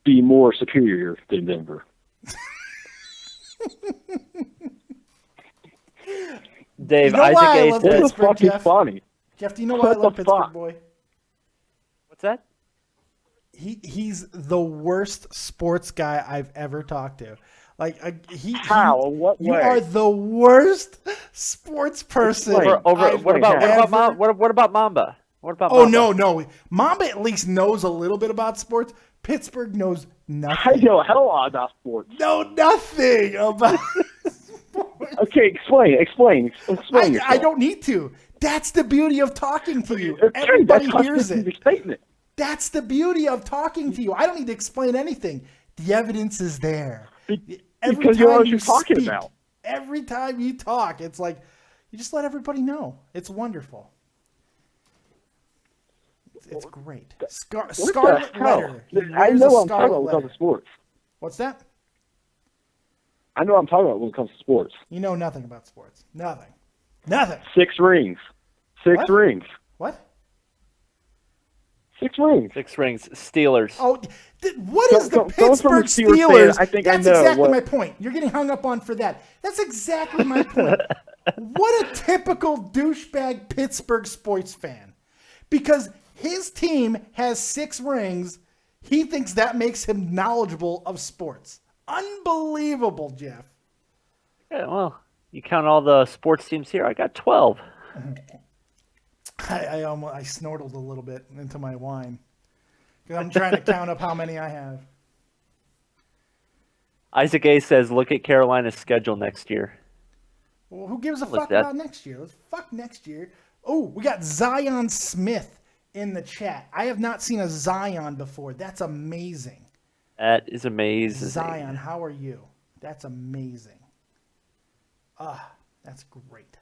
[SPEAKER 5] be more superior than Denver.
[SPEAKER 3] Dave,
[SPEAKER 1] You know why I
[SPEAKER 3] Isaac A
[SPEAKER 1] love
[SPEAKER 5] What
[SPEAKER 3] says,
[SPEAKER 5] the fuck is
[SPEAKER 1] Jeff?
[SPEAKER 5] funny?
[SPEAKER 1] Jeff, do you know why I
[SPEAKER 5] What
[SPEAKER 1] love
[SPEAKER 5] the
[SPEAKER 1] Pittsburgh,
[SPEAKER 5] fuck?
[SPEAKER 1] boy?
[SPEAKER 3] what's that?
[SPEAKER 1] He's the worst sports guy I've ever talked to. Like
[SPEAKER 5] How? In what
[SPEAKER 1] you
[SPEAKER 5] way?
[SPEAKER 1] are the worst sports person.
[SPEAKER 5] Explain.
[SPEAKER 3] What about Mamba? What about
[SPEAKER 1] Oh
[SPEAKER 3] Mamba?
[SPEAKER 1] no. Mamba at least knows a little bit about sports. Pittsburgh knows
[SPEAKER 5] I
[SPEAKER 1] nothing.
[SPEAKER 5] know a hell of a lot about sports.
[SPEAKER 1] Know nothing about sports.
[SPEAKER 5] Okay, explain.
[SPEAKER 1] I don't need to. That's the beauty of talking to you.
[SPEAKER 5] Okay,
[SPEAKER 1] Everybody
[SPEAKER 5] that's
[SPEAKER 1] hears
[SPEAKER 5] the
[SPEAKER 1] it.
[SPEAKER 5] statement.
[SPEAKER 1] That's the beauty of talking to you. I don't need to explain anything. The evidence is there.
[SPEAKER 5] Because you know what you're talking
[SPEAKER 1] speak,
[SPEAKER 5] about.
[SPEAKER 1] Every time you talk, it's like you just let everybody know. It's wonderful. It's great.
[SPEAKER 5] What
[SPEAKER 1] Scarlet
[SPEAKER 5] the hell?
[SPEAKER 1] letter. He
[SPEAKER 5] I
[SPEAKER 1] wears
[SPEAKER 5] know
[SPEAKER 1] a
[SPEAKER 5] what I'm talking
[SPEAKER 1] scarlet
[SPEAKER 5] about when it comes
[SPEAKER 1] letter.
[SPEAKER 5] to sports.
[SPEAKER 1] What's that?
[SPEAKER 5] I know what I'm talking about when it comes to sports.
[SPEAKER 1] You know nothing about sports. Nothing.
[SPEAKER 5] 6 rings. Six
[SPEAKER 1] What?
[SPEAKER 5] rings.
[SPEAKER 1] What?
[SPEAKER 5] 6 rings.
[SPEAKER 3] 6 rings. Steelers.
[SPEAKER 1] Oh, what is the
[SPEAKER 5] Coming from a
[SPEAKER 1] Pittsburgh
[SPEAKER 5] Steelers
[SPEAKER 1] Steelers?
[SPEAKER 5] fan, I think
[SPEAKER 1] That's
[SPEAKER 5] I know
[SPEAKER 1] exactly
[SPEAKER 5] what-
[SPEAKER 1] my point. You're getting hung up on for that. That's exactly my point. What a typical douchebag Pittsburgh sports fan. Because his team has 6 rings, he thinks that makes him knowledgeable of sports. Unbelievable, Jeff.
[SPEAKER 3] Yeah, well, you count all the sports teams here. I got 12.
[SPEAKER 1] I snortled a little bit into my wine. 'Cause I'm trying to count up how many I have.
[SPEAKER 3] Isaac A says, look at Carolina's schedule next year.
[SPEAKER 1] Well, who gives a
[SPEAKER 3] Look,
[SPEAKER 1] fuck
[SPEAKER 3] that-
[SPEAKER 1] about next year? Let's fuck next year. Oh, we got Zion Smith in the chat. I have not seen a Zion before. That's amazing.
[SPEAKER 3] That is amazing.
[SPEAKER 1] Zion, how are you? That's amazing. That's great.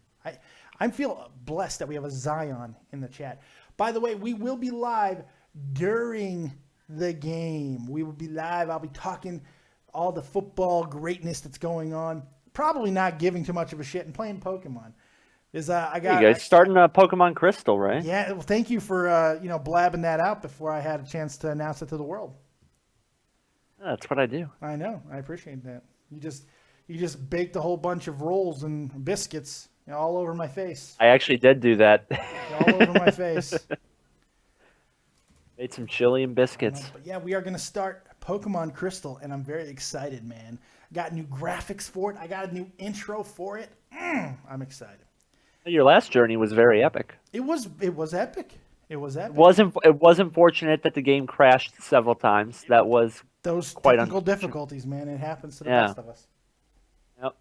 [SPEAKER 1] I feel blessed that we have a Zion in the chat. By the way, we will be live during the game. We will be live. I'll be talking all the football greatness that's going on. Probably not giving too much of a shit and playing Pokemon.
[SPEAKER 3] You guys starting Pokemon Crystal, right?
[SPEAKER 1] Yeah, well, thank you for blabbing that out before I had a chance to announce it to the world.
[SPEAKER 3] That's what I do.
[SPEAKER 1] I know. I appreciate that. You just baked a whole bunch of rolls and biscuits all over my face.
[SPEAKER 3] I actually did do that.
[SPEAKER 1] All over my face.
[SPEAKER 3] Made some chili and biscuits.
[SPEAKER 1] But yeah, we are going to start Pokemon Crystal, and I'm very excited, man. I got new graphics for it. I got a new intro for it. I'm excited.
[SPEAKER 3] Your last journey was very epic.
[SPEAKER 1] It was epic. It was epic.
[SPEAKER 3] It was unfortunate that the game crashed several times. That was
[SPEAKER 1] Those
[SPEAKER 3] quite
[SPEAKER 1] technical difficulties, man. It happens to the
[SPEAKER 3] Yeah.
[SPEAKER 1] best of us.
[SPEAKER 3] Yep.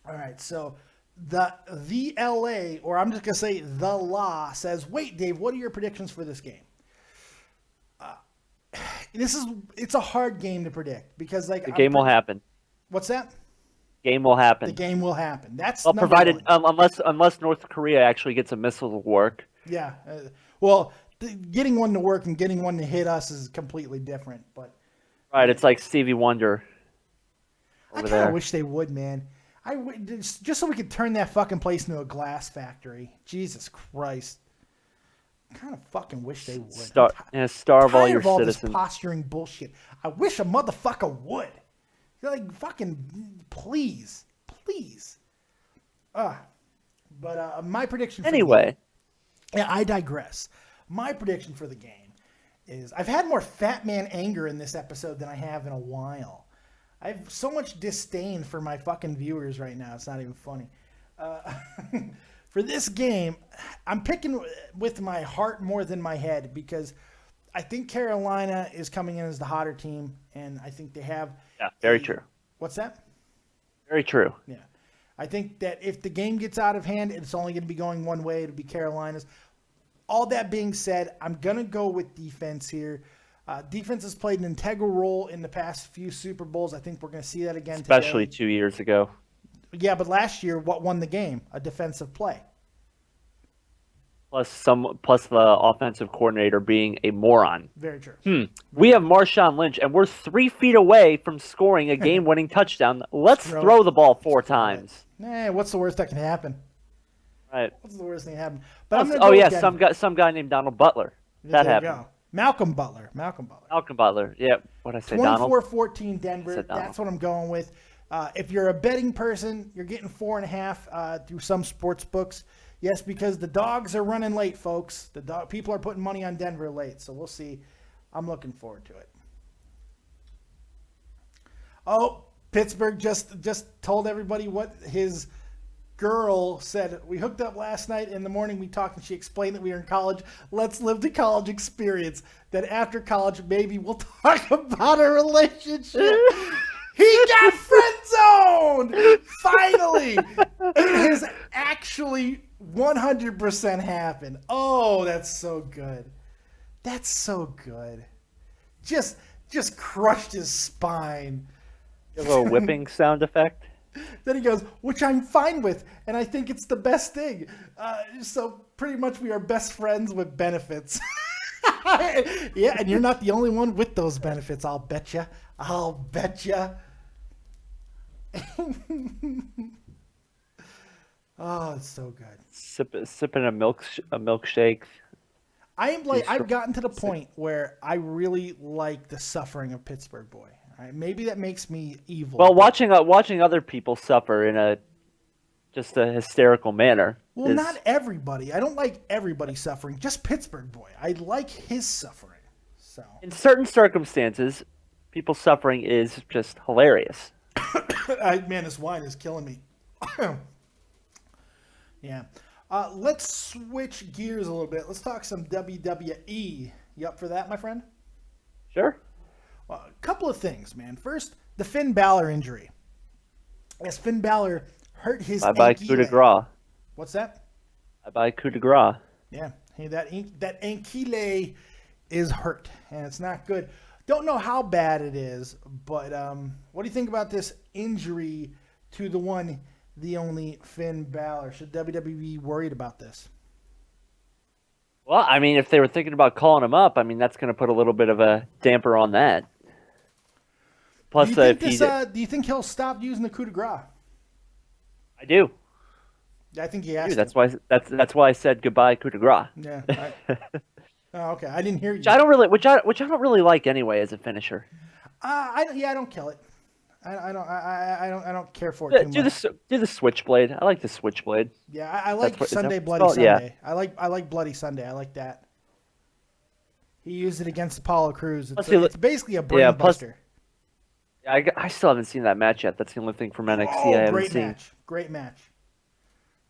[SPEAKER 1] All right, so the LA, or I'm just gonna say the law, says, "Wait, Dave, what are your predictions for this game?" It's a hard game to predict because
[SPEAKER 3] the game will happen.
[SPEAKER 1] What's that?
[SPEAKER 3] Game will happen.
[SPEAKER 1] The game will happen. That's
[SPEAKER 3] Well,
[SPEAKER 1] number
[SPEAKER 3] provided
[SPEAKER 1] one.
[SPEAKER 3] unless North Korea actually gets a missile to work.
[SPEAKER 1] Yeah. Well, getting one to work and getting one to hit us is completely different. But
[SPEAKER 3] Right, it's like Stevie Wonder
[SPEAKER 1] I
[SPEAKER 3] over
[SPEAKER 1] kind of
[SPEAKER 3] there.
[SPEAKER 1] wish they would, man. Just so we could turn that fucking place into a glass factory. Jesus Christ. I kind of fucking wish they would.
[SPEAKER 3] Starve all
[SPEAKER 1] Tired
[SPEAKER 3] your
[SPEAKER 1] of all
[SPEAKER 3] citizens.
[SPEAKER 1] this posturing bullshit. I wish a motherfucker would. Like, fucking, please. But my prediction for
[SPEAKER 3] Anyway,
[SPEAKER 1] yeah, I digress. My prediction for the game is I've had more fat man anger in this episode than I have in a while. I have so much disdain for my fucking viewers right now. It's not even funny. For this game, I'm picking with my heart more than my head because I think Carolina is coming in as the hotter team, and I think they have...
[SPEAKER 3] yeah, very true.
[SPEAKER 1] What's that?
[SPEAKER 3] Very true.
[SPEAKER 1] Yeah. I think that if the game gets out of hand, it's only going to be going one way. It'll be Carolina's. All that being said, I'm going to go with defense here. Defense has played an integral role in the past few Super Bowls. I think we're going to see that again
[SPEAKER 3] Especially
[SPEAKER 1] today.
[SPEAKER 3] 2 years ago.
[SPEAKER 1] Yeah, but last year, what won the game? A defensive play.
[SPEAKER 3] Plus the offensive coordinator being a moron.
[SPEAKER 1] Very true.
[SPEAKER 3] We have Marshawn Lynch, and we're 3 feet away from scoring a game-winning touchdown. Let's throw the ball 4 times.
[SPEAKER 1] What's the worst that can happen?
[SPEAKER 3] Right.
[SPEAKER 1] What's the worst thing that happened? But I'm gonna go
[SPEAKER 3] some guy named Donald Butler. That happened.
[SPEAKER 1] Go. Malcolm Butler.
[SPEAKER 3] Yeah. What I say, Donald?
[SPEAKER 1] 24-14 Denver.
[SPEAKER 3] Donald.
[SPEAKER 1] That's what I'm going with. If you're a betting person, you're getting 4.5 through some sports books. Yes, because the dogs are running late, folks. People are putting money on Denver late, so we'll see. I'm looking forward to it. Oh, Pittsburgh just told everybody what his girl said. We hooked up last night. In the morning we talked, and she explained that we were in college. Let's live the college experience. That after college, maybe we'll talk about a relationship. He got friend zoned! Finally! It has actually 100% happened. Oh, that's so good. That's so good. Just crushed his spine.
[SPEAKER 3] A little whipping sound effect.
[SPEAKER 1] Then he goes, which I'm fine with, and I think it's the best thing. So pretty much we are best friends with benefits. Yeah, and you're not the only one with those benefits, I'll bet you. Oh, it's so good.
[SPEAKER 3] Sipping a milkshake.
[SPEAKER 1] I've gotten to the point where I really like the suffering of Pittsburgh boy. All right, maybe that makes me evil.
[SPEAKER 3] Well, watching other people suffer in a hysterical manner.
[SPEAKER 1] Well, not everybody. I don't like everybody suffering. Just Pittsburgh boy. I like his suffering. So
[SPEAKER 3] in certain circumstances, people suffering is just hilarious.
[SPEAKER 1] Man, this wine is killing me. Yeah. Let's switch gears a little bit. Let's talk some WWE. You up for that, my friend?
[SPEAKER 3] Sure.
[SPEAKER 1] Well, a couple of things, man. First, the Finn Balor injury. As Finn Balor hurt his
[SPEAKER 3] Bye-bye coup de grace.
[SPEAKER 1] What's that?
[SPEAKER 3] Bye-bye coup de grace.
[SPEAKER 1] Yeah. Hey, that ankle is hurt, and it's not good. Don't know how bad it is, but what do you think about this injury to the one, the only Finn Balor? Should WWE be worried about this?
[SPEAKER 3] Well, I mean, if they were thinking about calling him up, I mean, that's going to put a little bit of a damper on that. Plus,
[SPEAKER 1] do you think he'll stop using the coup de grace?
[SPEAKER 3] I do.
[SPEAKER 1] I think he has.
[SPEAKER 3] That's why I said goodbye coup de grace.
[SPEAKER 1] Yeah. Oh, okay. I didn't hear you.
[SPEAKER 3] Which I don't really like anyway as a finisher.
[SPEAKER 1] I don't kill it. I don't care for it too much.
[SPEAKER 3] Do the switchblade. I like the switchblade.
[SPEAKER 1] Yeah, I like Bloody Sunday. Yeah. I like Bloody Sunday. I like that. He used it against Apollo Crews. It's basically a brain buster.
[SPEAKER 3] I still haven't seen that match yet. That's the only thing from NXT I haven't seen.
[SPEAKER 1] Great match.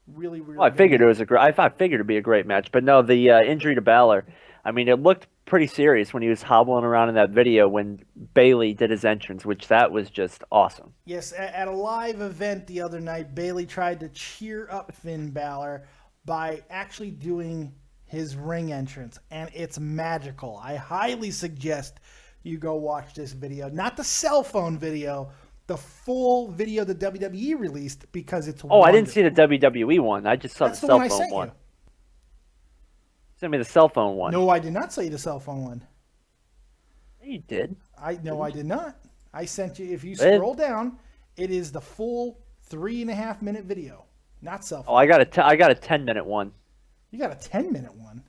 [SPEAKER 1] Really.
[SPEAKER 3] Well, I figured I figured it'd be a great match, but no, the injury to Balor. I mean, it looked pretty serious when he was hobbling around in that video when Bayley did his entrance, which that was just awesome.
[SPEAKER 1] Yes, at a live event the other night, Bayley tried to cheer up Finn Balor by actually doing his ring entrance, and it's magical. I highly suggest you go watch this video. Not the cell phone video, the full video the WWE released, because it's wonderful.
[SPEAKER 3] I didn't see the WWE one. I just saw the cell phone one. Send me the cell phone one.
[SPEAKER 1] No, I did not send you the cell phone one.
[SPEAKER 3] You did.
[SPEAKER 1] I did not. I sent you, if you scroll down, it is the full 3.5 minute video, not cell phone.
[SPEAKER 3] Oh, I got a 10-minute one.
[SPEAKER 1] You got a 10-minute one?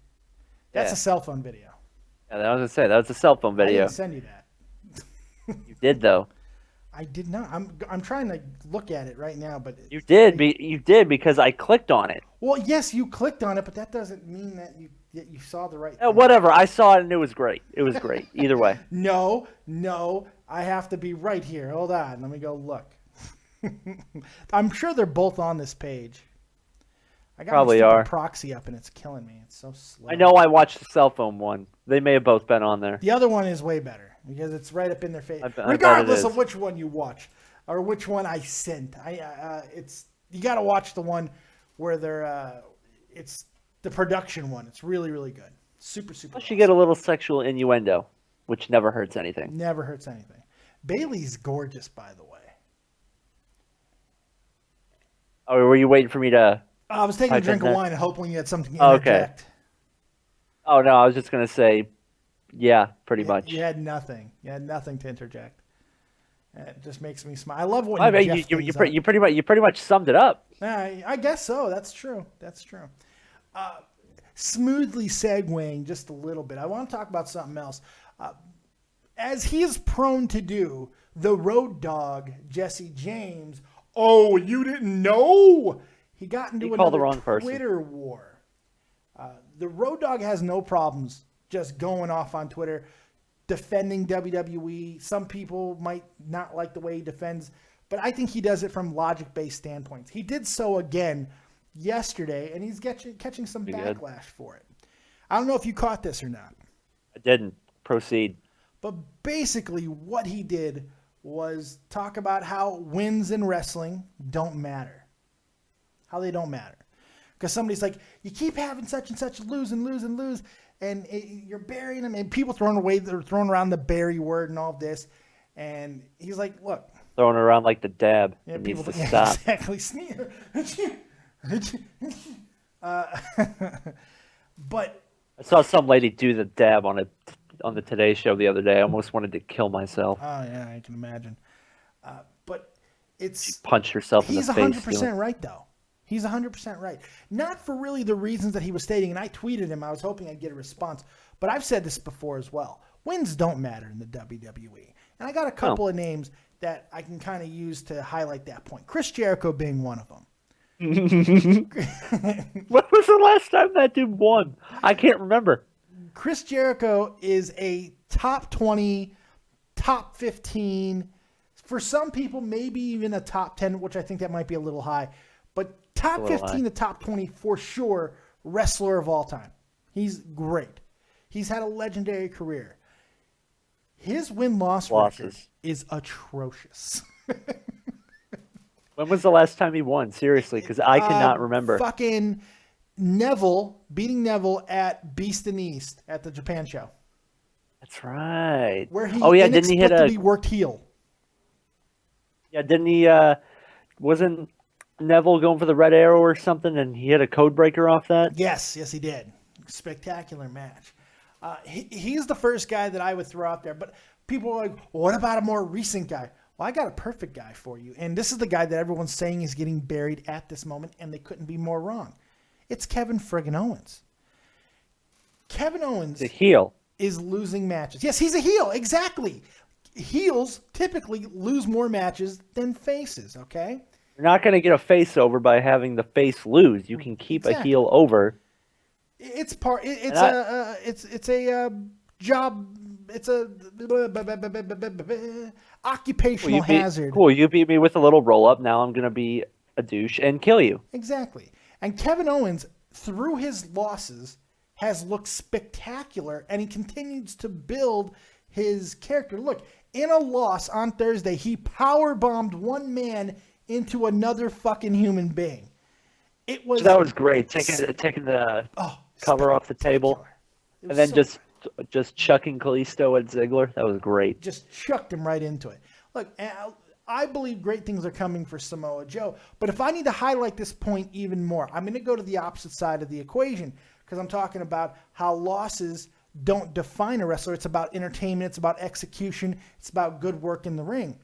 [SPEAKER 1] That's a cell phone video.
[SPEAKER 3] Yeah, I was gonna say that was a cell phone video.
[SPEAKER 1] I didn't send you that.
[SPEAKER 3] You did though.
[SPEAKER 1] I did not. I'm trying to look at it right now, but
[SPEAKER 3] you did. You did because I clicked on it.
[SPEAKER 1] Well, yes, you clicked on it, but that doesn't mean that you saw the right thing.
[SPEAKER 3] Whatever. I saw it and it was great. It was great. Either way.
[SPEAKER 1] No, I have to be right here. Hold on. Let me go look. I'm sure they're both on this page. I got
[SPEAKER 3] Probably
[SPEAKER 1] my
[SPEAKER 3] are.
[SPEAKER 1] proxy up and it's killing me. It's so slow.
[SPEAKER 3] I know I watched the cell phone one. They may have both been on there.
[SPEAKER 1] The other one is way better because it's right up in their face. Regardless of which one you watch or which one I sent, you got to watch the one where it's the production one. It's really, really good. Super.
[SPEAKER 3] Plus, you get a little sexual innuendo, which never hurts anything.
[SPEAKER 1] Never hurts anything. Bayley's gorgeous, by the way.
[SPEAKER 3] Oh, were you waiting for me to?
[SPEAKER 1] I was taking a
[SPEAKER 3] Pipe
[SPEAKER 1] drink
[SPEAKER 3] in
[SPEAKER 1] of
[SPEAKER 3] that.
[SPEAKER 1] wine and hoping you had something to
[SPEAKER 3] Oh, okay.
[SPEAKER 1] interject.
[SPEAKER 3] Oh no, I was just gonna say, yeah, pretty much.
[SPEAKER 1] You had nothing. You had nothing to interject. It just makes me smile. I love when
[SPEAKER 3] I mean,
[SPEAKER 1] Jeff
[SPEAKER 3] you
[SPEAKER 1] things up.
[SPEAKER 3] pretty much summed it up.
[SPEAKER 1] I guess so. That's true. Smoothly segueing just a little bit, I want to talk about something else. As he is prone to do, the Road Dogg, Jesse James, oh, you didn't know? He got into
[SPEAKER 3] called the
[SPEAKER 1] another
[SPEAKER 3] wrong person.
[SPEAKER 1] Twitter war. The Road Dogg has no problems just going off on Twitter, defending WWE. Some people might not like the way he defends, but I think he does it from logic-based standpoints. He did so again yesterday, and he's catching some backlash for it. I don't know if you caught this or not.
[SPEAKER 3] I didn't. Proceed.
[SPEAKER 1] But basically what he did was talk about how wins in wrestling don't matter. How they don't matter. Because somebody's like, you keep having such and such lose and lose and lose, and you're burying them, and people they're throwing around the bury word and all this. And he's like, look.
[SPEAKER 3] Throwing around like the dab.
[SPEAKER 1] Yeah,
[SPEAKER 3] It needs to
[SPEAKER 1] yeah,
[SPEAKER 3] stop.
[SPEAKER 1] exactly. Sneer. But
[SPEAKER 3] I saw some lady do the dab on the Today Show the other day. I almost wanted to kill myself.
[SPEAKER 1] oh yeah, I can imagine. But it's
[SPEAKER 3] Punched herself in the
[SPEAKER 1] he's
[SPEAKER 3] face.
[SPEAKER 1] 100% right though. He's 100% right. Not for really the reasons that he was stating, and I tweeted him. I was hoping I'd get a response, but I've said this before as well. Wins don't matter in the WWE, and I got a couple of names that I can kind of use to highlight that point. Chris Jericho being one of them.
[SPEAKER 3] When was the last time that dude won? I can't remember.
[SPEAKER 1] Chris Jericho is a top 20, top 15, for some people maybe even a top 10, which I think that might be a little high, but top 15 to top 20 for sure wrestler of all time. He's great. He's had a legendary career. His win-loss record is atrocious.
[SPEAKER 3] When was the last time he won? Seriously, because I cannot remember.
[SPEAKER 1] Fucking beating Neville at Beast in the East at the Japan show.
[SPEAKER 3] That's right.
[SPEAKER 1] Where he
[SPEAKER 3] didn't he hit
[SPEAKER 1] inexplicably worked heel.
[SPEAKER 3] Yeah, didn't he? Wasn't Neville going for the Red Arrow or something, and he hit a code breaker off that?
[SPEAKER 1] Yes, he did. Spectacular match. He's the first guy that I would throw out there, but people are like, well, what about a more recent guy? Well, I got a perfect guy for you, and this is the guy that everyone's saying is getting buried at this moment, and they couldn't be more wrong. It's Kevin friggin' Owens. Kevin Owens
[SPEAKER 3] The heel.
[SPEAKER 1] is losing matches. Yes, he's a heel, exactly. Heels typically lose more matches than faces, okay?
[SPEAKER 3] You're not going to get a face over by having the face lose. You can keep a heel over.
[SPEAKER 1] It's a job. It's a occupational hazard.
[SPEAKER 3] Cool. You beat me with a little roll up. Now I'm going to be a douche and kill you.
[SPEAKER 1] Exactly. And Kevin Owens, through his losses, has looked spectacular, and he continues to build his character. Look, in a loss on Thursday, he powerbombed one man into another fucking human being.
[SPEAKER 3] That was great. Taking the cover off the table, and then just chucking Kalisto at Ziggler. That was great.
[SPEAKER 1] Just chucked him right into it. Look, I believe great things are coming for Samoa Joe, but if I need to highlight this point even more, I'm going to go to the opposite side of the equation, because I'm talking about how losses don't define a wrestler. It's about entertainment. It's about execution. It's about good work in the ring.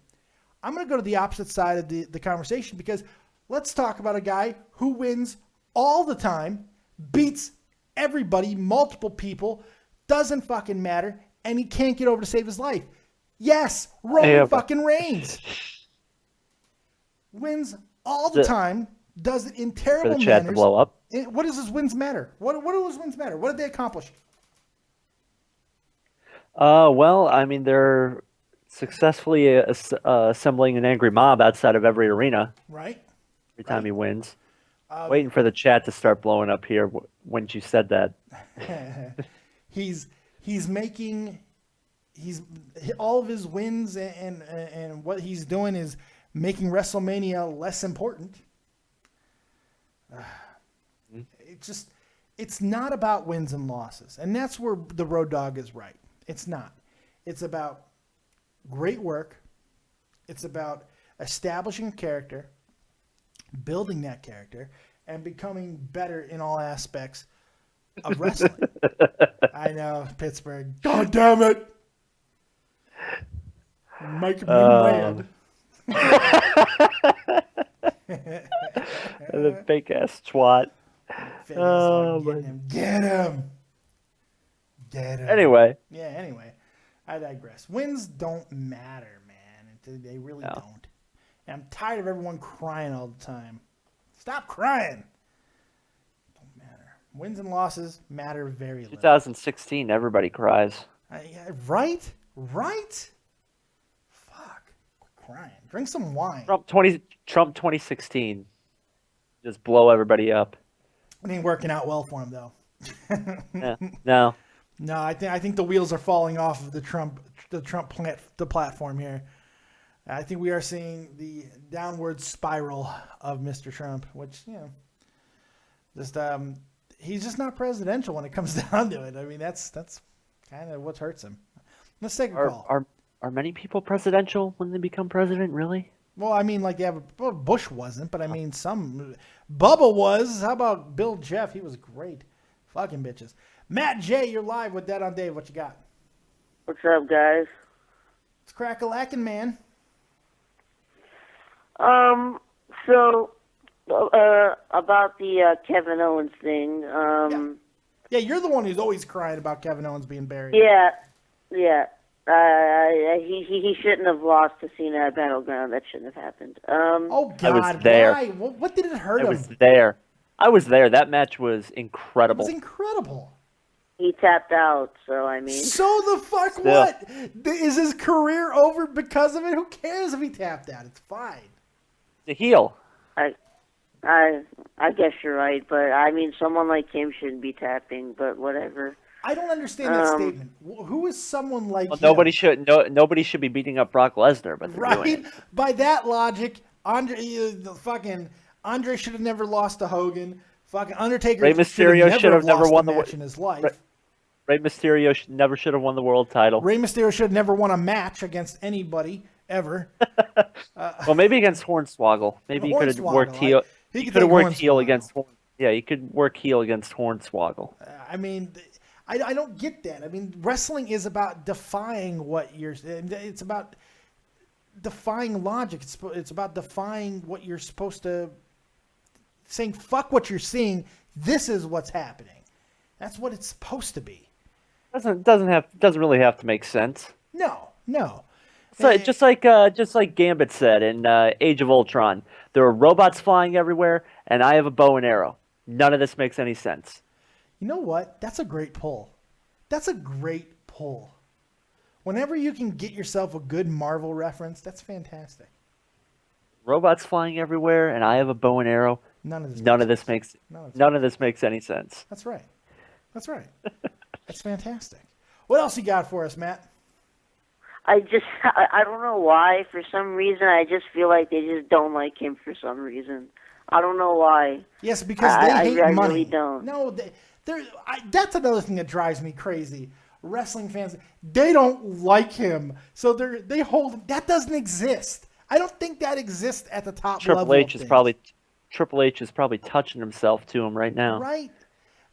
[SPEAKER 1] I'm going to go to the opposite side of the conversation, because let's talk about a guy who wins all the time, beats everybody, multiple people, doesn't fucking matter, and he can't get over to save his life. Yes, Roman fucking Reigns. Wins all the time, does it in terrible
[SPEAKER 3] for the chat
[SPEAKER 1] manners.
[SPEAKER 3] to blow up.
[SPEAKER 1] What does his wins matter? What do his wins matter? What did they accomplish?
[SPEAKER 3] Well, I mean, they're successfully assembling an angry mob outside of every arena.
[SPEAKER 1] Right.
[SPEAKER 3] Every time he wins. Waiting for the chat to start blowing up here when you said that.
[SPEAKER 1] He's making all of his wins and what he's doing is making WrestleMania less important. It's not about wins and losses, and that's where the Road Dogg is right. It's not. It's about great work. It's about establishing a character. building that character, and becoming better in all aspects of wrestling. I know, Pittsburgh. God damn it! Make me mad.
[SPEAKER 3] The fake ass twat.
[SPEAKER 1] Get him.
[SPEAKER 3] Anyway.
[SPEAKER 1] Yeah, anyway. I digress. Wins don't matter, man. They really don't. And I'm tired of everyone crying all the time. Stop crying. Don't matter. Wins and losses matter very little.
[SPEAKER 3] 2016, everybody cries.
[SPEAKER 1] Right? Right? Fuck. Quit crying. Drink some wine.
[SPEAKER 3] Trump 2016. Just blow everybody up.
[SPEAKER 1] It ain't working out well for him, though.
[SPEAKER 3] Yeah, no.
[SPEAKER 1] No, I think the wheels are falling off of the platform here. I think we are seeing the downward spiral of Mr. Trump, which, he's just not presidential when it comes down to it. I mean, that's kind of what hurts him. Let's take a call.
[SPEAKER 3] Are many people presidential when they become president, really?
[SPEAKER 1] Well, I mean, Bush wasn't, but I mean, Bubba was. How about Bill Jeff? He was great. Fucking bitches. Matt J, you're live with Dead on Dave. What you got?
[SPEAKER 6] What's up, guys?
[SPEAKER 1] It's crack-a-lackin', man.
[SPEAKER 6] So, about the Kevin Owens thing.
[SPEAKER 1] Yeah, you're the one who's always crying about Kevin Owens being buried.
[SPEAKER 6] Yeah. He shouldn't have lost to Cena at Battleground. That shouldn't have happened.
[SPEAKER 1] Oh, God.
[SPEAKER 3] I was there.
[SPEAKER 1] Why? What did it hurt him?
[SPEAKER 3] I was there. That match was incredible.
[SPEAKER 1] It was incredible.
[SPEAKER 6] He tapped out, so I mean.
[SPEAKER 1] So the fuck what? Is his career over because of it? Who cares if he tapped out? It's fine.
[SPEAKER 3] The heel.
[SPEAKER 6] I guess you're right, but I mean, someone like him shouldn't be tapping, but whatever.
[SPEAKER 1] I don't understand that statement. Who is someone like him?
[SPEAKER 3] Nobody should be beating up Brock Lesnar, but they're doing it.
[SPEAKER 1] By that logic, Andre should have never lost to Hogan. Fucking Undertaker
[SPEAKER 3] Rey Mysterio should have never won the
[SPEAKER 1] match in his life.
[SPEAKER 3] Rey Mysterio never should have won the world title.
[SPEAKER 1] Rey Mysterio should have never won a match against anybody ever.
[SPEAKER 3] Well, maybe against Hornswoggle. Maybe he could have worked heel. He could have worked heel against. Yeah, he could work heel against Hornswoggle.
[SPEAKER 1] I mean, I don't get that. I mean, wrestling is about defying what you're. It's about defying logic. It's about defying what you're supposed to. Saying fuck what you're seeing. This is what's happening. That's what it's supposed to be.
[SPEAKER 3] Doesn't really have to make sense.
[SPEAKER 1] No.
[SPEAKER 3] So just like Gambit said in Age of Ultron, there are robots flying everywhere, and I have a bow and arrow. None of this makes any sense.
[SPEAKER 1] You know what? That's a great pull. Whenever you can get yourself a good Marvel reference, that's fantastic.
[SPEAKER 3] Robots flying everywhere, and I have a bow and arrow. None of this makes any sense.
[SPEAKER 1] That's right. That's fantastic. What else you got for us, Matt?
[SPEAKER 6] I don't know why. For some reason, I just feel like they just don't like him for some reason. I don't know why.
[SPEAKER 1] Yes, because they hate money.
[SPEAKER 6] I really don't.
[SPEAKER 1] No, that's another thing that drives me crazy. Wrestling fans, they don't like him, so they hold him. That doesn't exist. I don't think that exists at the top level.
[SPEAKER 3] Triple H is probably touching himself to him right now.
[SPEAKER 1] Right.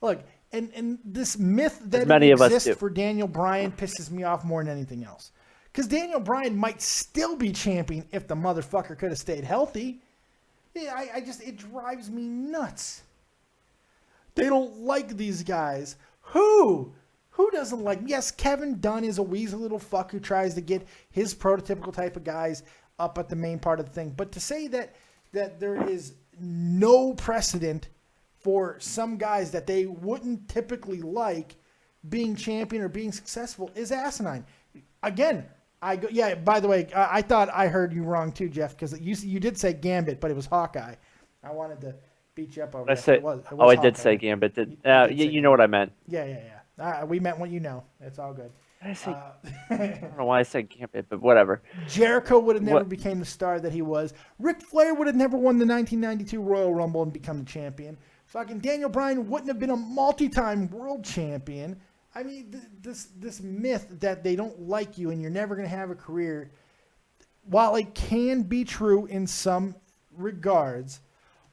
[SPEAKER 1] Look, and this myth that exists for Daniel Bryan pisses me off more than anything else. Because Daniel Bryan might still be champion if the motherfucker could have stayed healthy. Yeah, it drives me nuts. They don't like these guys. Who doesn't like? Yes, Kevin Dunn is a weasel little fuck who tries to get his prototypical type of guys up at the main part of the thing. But to say that there is no precedent for some guys that they wouldn't typically like being champion or being successful is asinine. Again, by the way, I thought I heard you wrong too, Jeff, because you did say Gambit, but it was Hawkeye. I wanted to beat you up over that.
[SPEAKER 3] I did say Gambit. You know what I meant.
[SPEAKER 1] Yeah. We meant what you know. It's all good.
[SPEAKER 3] I don't know why I said Gambit, but whatever.
[SPEAKER 1] Jericho would have never became the star that he was. Ric Flair would have never won the 1992 Royal Rumble and become the champion. Fucking Daniel Bryan wouldn't have been a multi-time world champion. I mean, this myth that they don't like you and you're never going to have a career, while it can be true in some regards,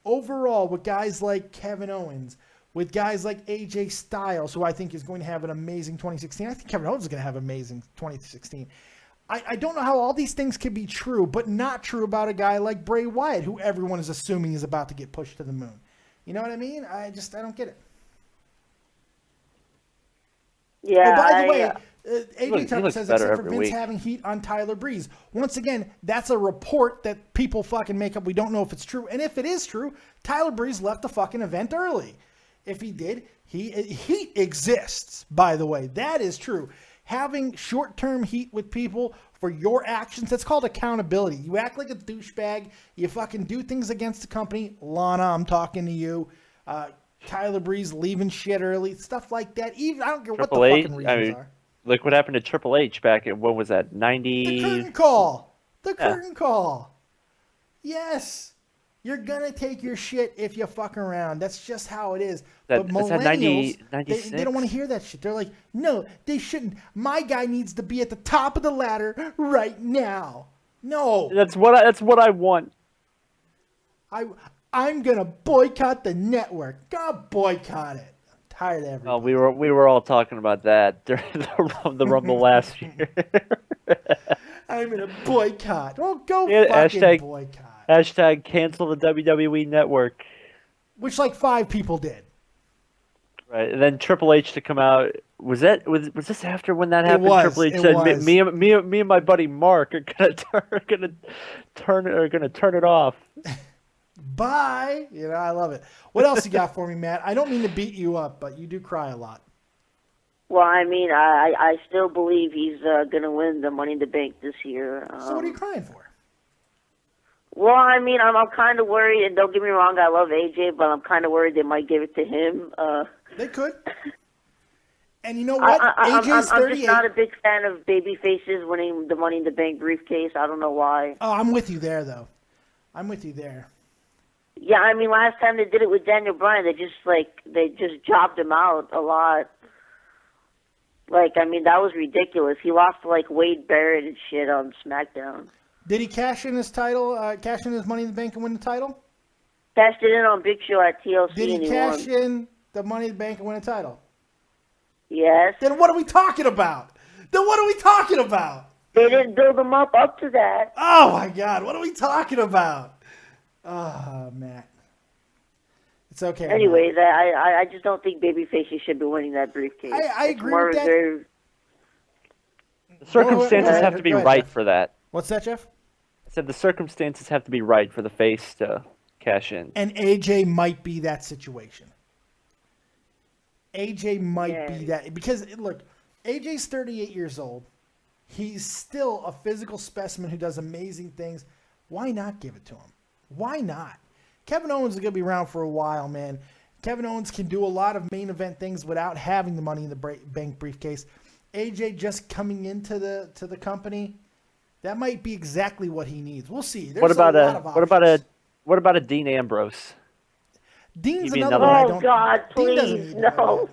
[SPEAKER 1] overall, with guys like Kevin Owens, with guys like AJ Styles, who I think is going to have an amazing 2016. I think Kevin Owens is going to have an amazing 2016. I don't know how all these things could be true, but not true about a guy like Bray Wyatt, who everyone is assuming is about to get pushed to the moon. You know what I mean? I don't get it.
[SPEAKER 6] Yeah.
[SPEAKER 1] Oh, by the way, AJ Tucker says
[SPEAKER 3] better
[SPEAKER 1] except for
[SPEAKER 3] every
[SPEAKER 1] Vince
[SPEAKER 3] week.
[SPEAKER 1] having heat on Tyler Breeze. Once again, that's a report that people fucking make up. We don't know if it's true. And if it is true, Tyler Breeze left the fucking event early. If he did, heat exists, by the way. That is true. Having short-term heat with people for your actions, that's called accountability. You act like a douchebag. You fucking do things against the company. Lana, I'm talking to you. Tyler Breeze leaving shit early. Stuff like that. Even I don't care what the fucking reasons are.
[SPEAKER 3] Look what happened to Triple H back in, what was that, 90?
[SPEAKER 1] The curtain call. The curtain call. Yes. You're going to take your shit if you fuck around. That's just how it is. But millennials, they don't want to hear that shit. They're like, no, they shouldn't. My guy needs to be at the top of the ladder right now. No.
[SPEAKER 3] That's what I want.
[SPEAKER 1] I'm going to boycott the network. Go boycott it. I'm tired of everybody.
[SPEAKER 3] Oh, we were all talking about that during the Rumble last year.
[SPEAKER 1] I'm going to boycott. Well, go
[SPEAKER 3] hashtag,
[SPEAKER 1] boycott.
[SPEAKER 3] Hashtag cancel the WWE network.
[SPEAKER 1] Which like 5 people did.
[SPEAKER 3] Right, and then Triple H to come out. Was this after when that happened? Triple H said, "Me and my buddy Mark are gonna turn it off."
[SPEAKER 1] Bye. You know, I love it. What else you got for me, Matt? I don't mean to beat you up, but you do cry a lot.
[SPEAKER 6] Well, I mean, I still believe he's going to win the Money in the Bank this year.
[SPEAKER 1] So what are you crying for?
[SPEAKER 6] Well, I mean, I'm kind of worried, and don't get me wrong, I love AJ, but I'm kind of worried they might give it to him.
[SPEAKER 1] They could. And you know what?
[SPEAKER 6] AJ's 38. I'm just not a big fan of baby faces winning the Money in the Bank briefcase. I don't know why.
[SPEAKER 1] Oh, I'm with you there, though. I'm with you there.
[SPEAKER 6] Yeah, I mean, last time they did it with Daniel Bryan, they just jobbed him out a lot. Like, I mean, that was ridiculous. He lost to, like, Wade Barrett and shit on SmackDown.
[SPEAKER 1] Did he cash in his title, cash in his Money in the Bank and win the title?
[SPEAKER 6] Cashed it in on Big Show at TLC.
[SPEAKER 1] Did he cash in the Money in the Bank and win a title?
[SPEAKER 6] Yes.
[SPEAKER 1] Then what are we talking about?
[SPEAKER 6] They didn't build him up to that.
[SPEAKER 1] Oh, my God. What are we talking about? Oh, Matt. It's okay.
[SPEAKER 6] Anyways, I just don't think babyfaces should be winning that briefcase.
[SPEAKER 1] I agree with that.
[SPEAKER 3] The circumstances have to be right for that.
[SPEAKER 1] What's that, Jeff?
[SPEAKER 3] I said the circumstances have to be right for the face to cash in.
[SPEAKER 1] And AJ might be that situation. AJ might be that. Because, look, AJ's 38 years old. He's still a physical specimen who does amazing things. Why not give it to him? Why not? Kevin Owens is going to be around for a while, man. Kevin Owens can do a lot of main event things without having the Money in the Bank briefcase. AJ just coming into the company, that might be exactly what he needs. We'll see. There's
[SPEAKER 3] What about
[SPEAKER 1] a
[SPEAKER 3] a Dean Ambrose?
[SPEAKER 1] Dean's another one.
[SPEAKER 6] Oh God, please no.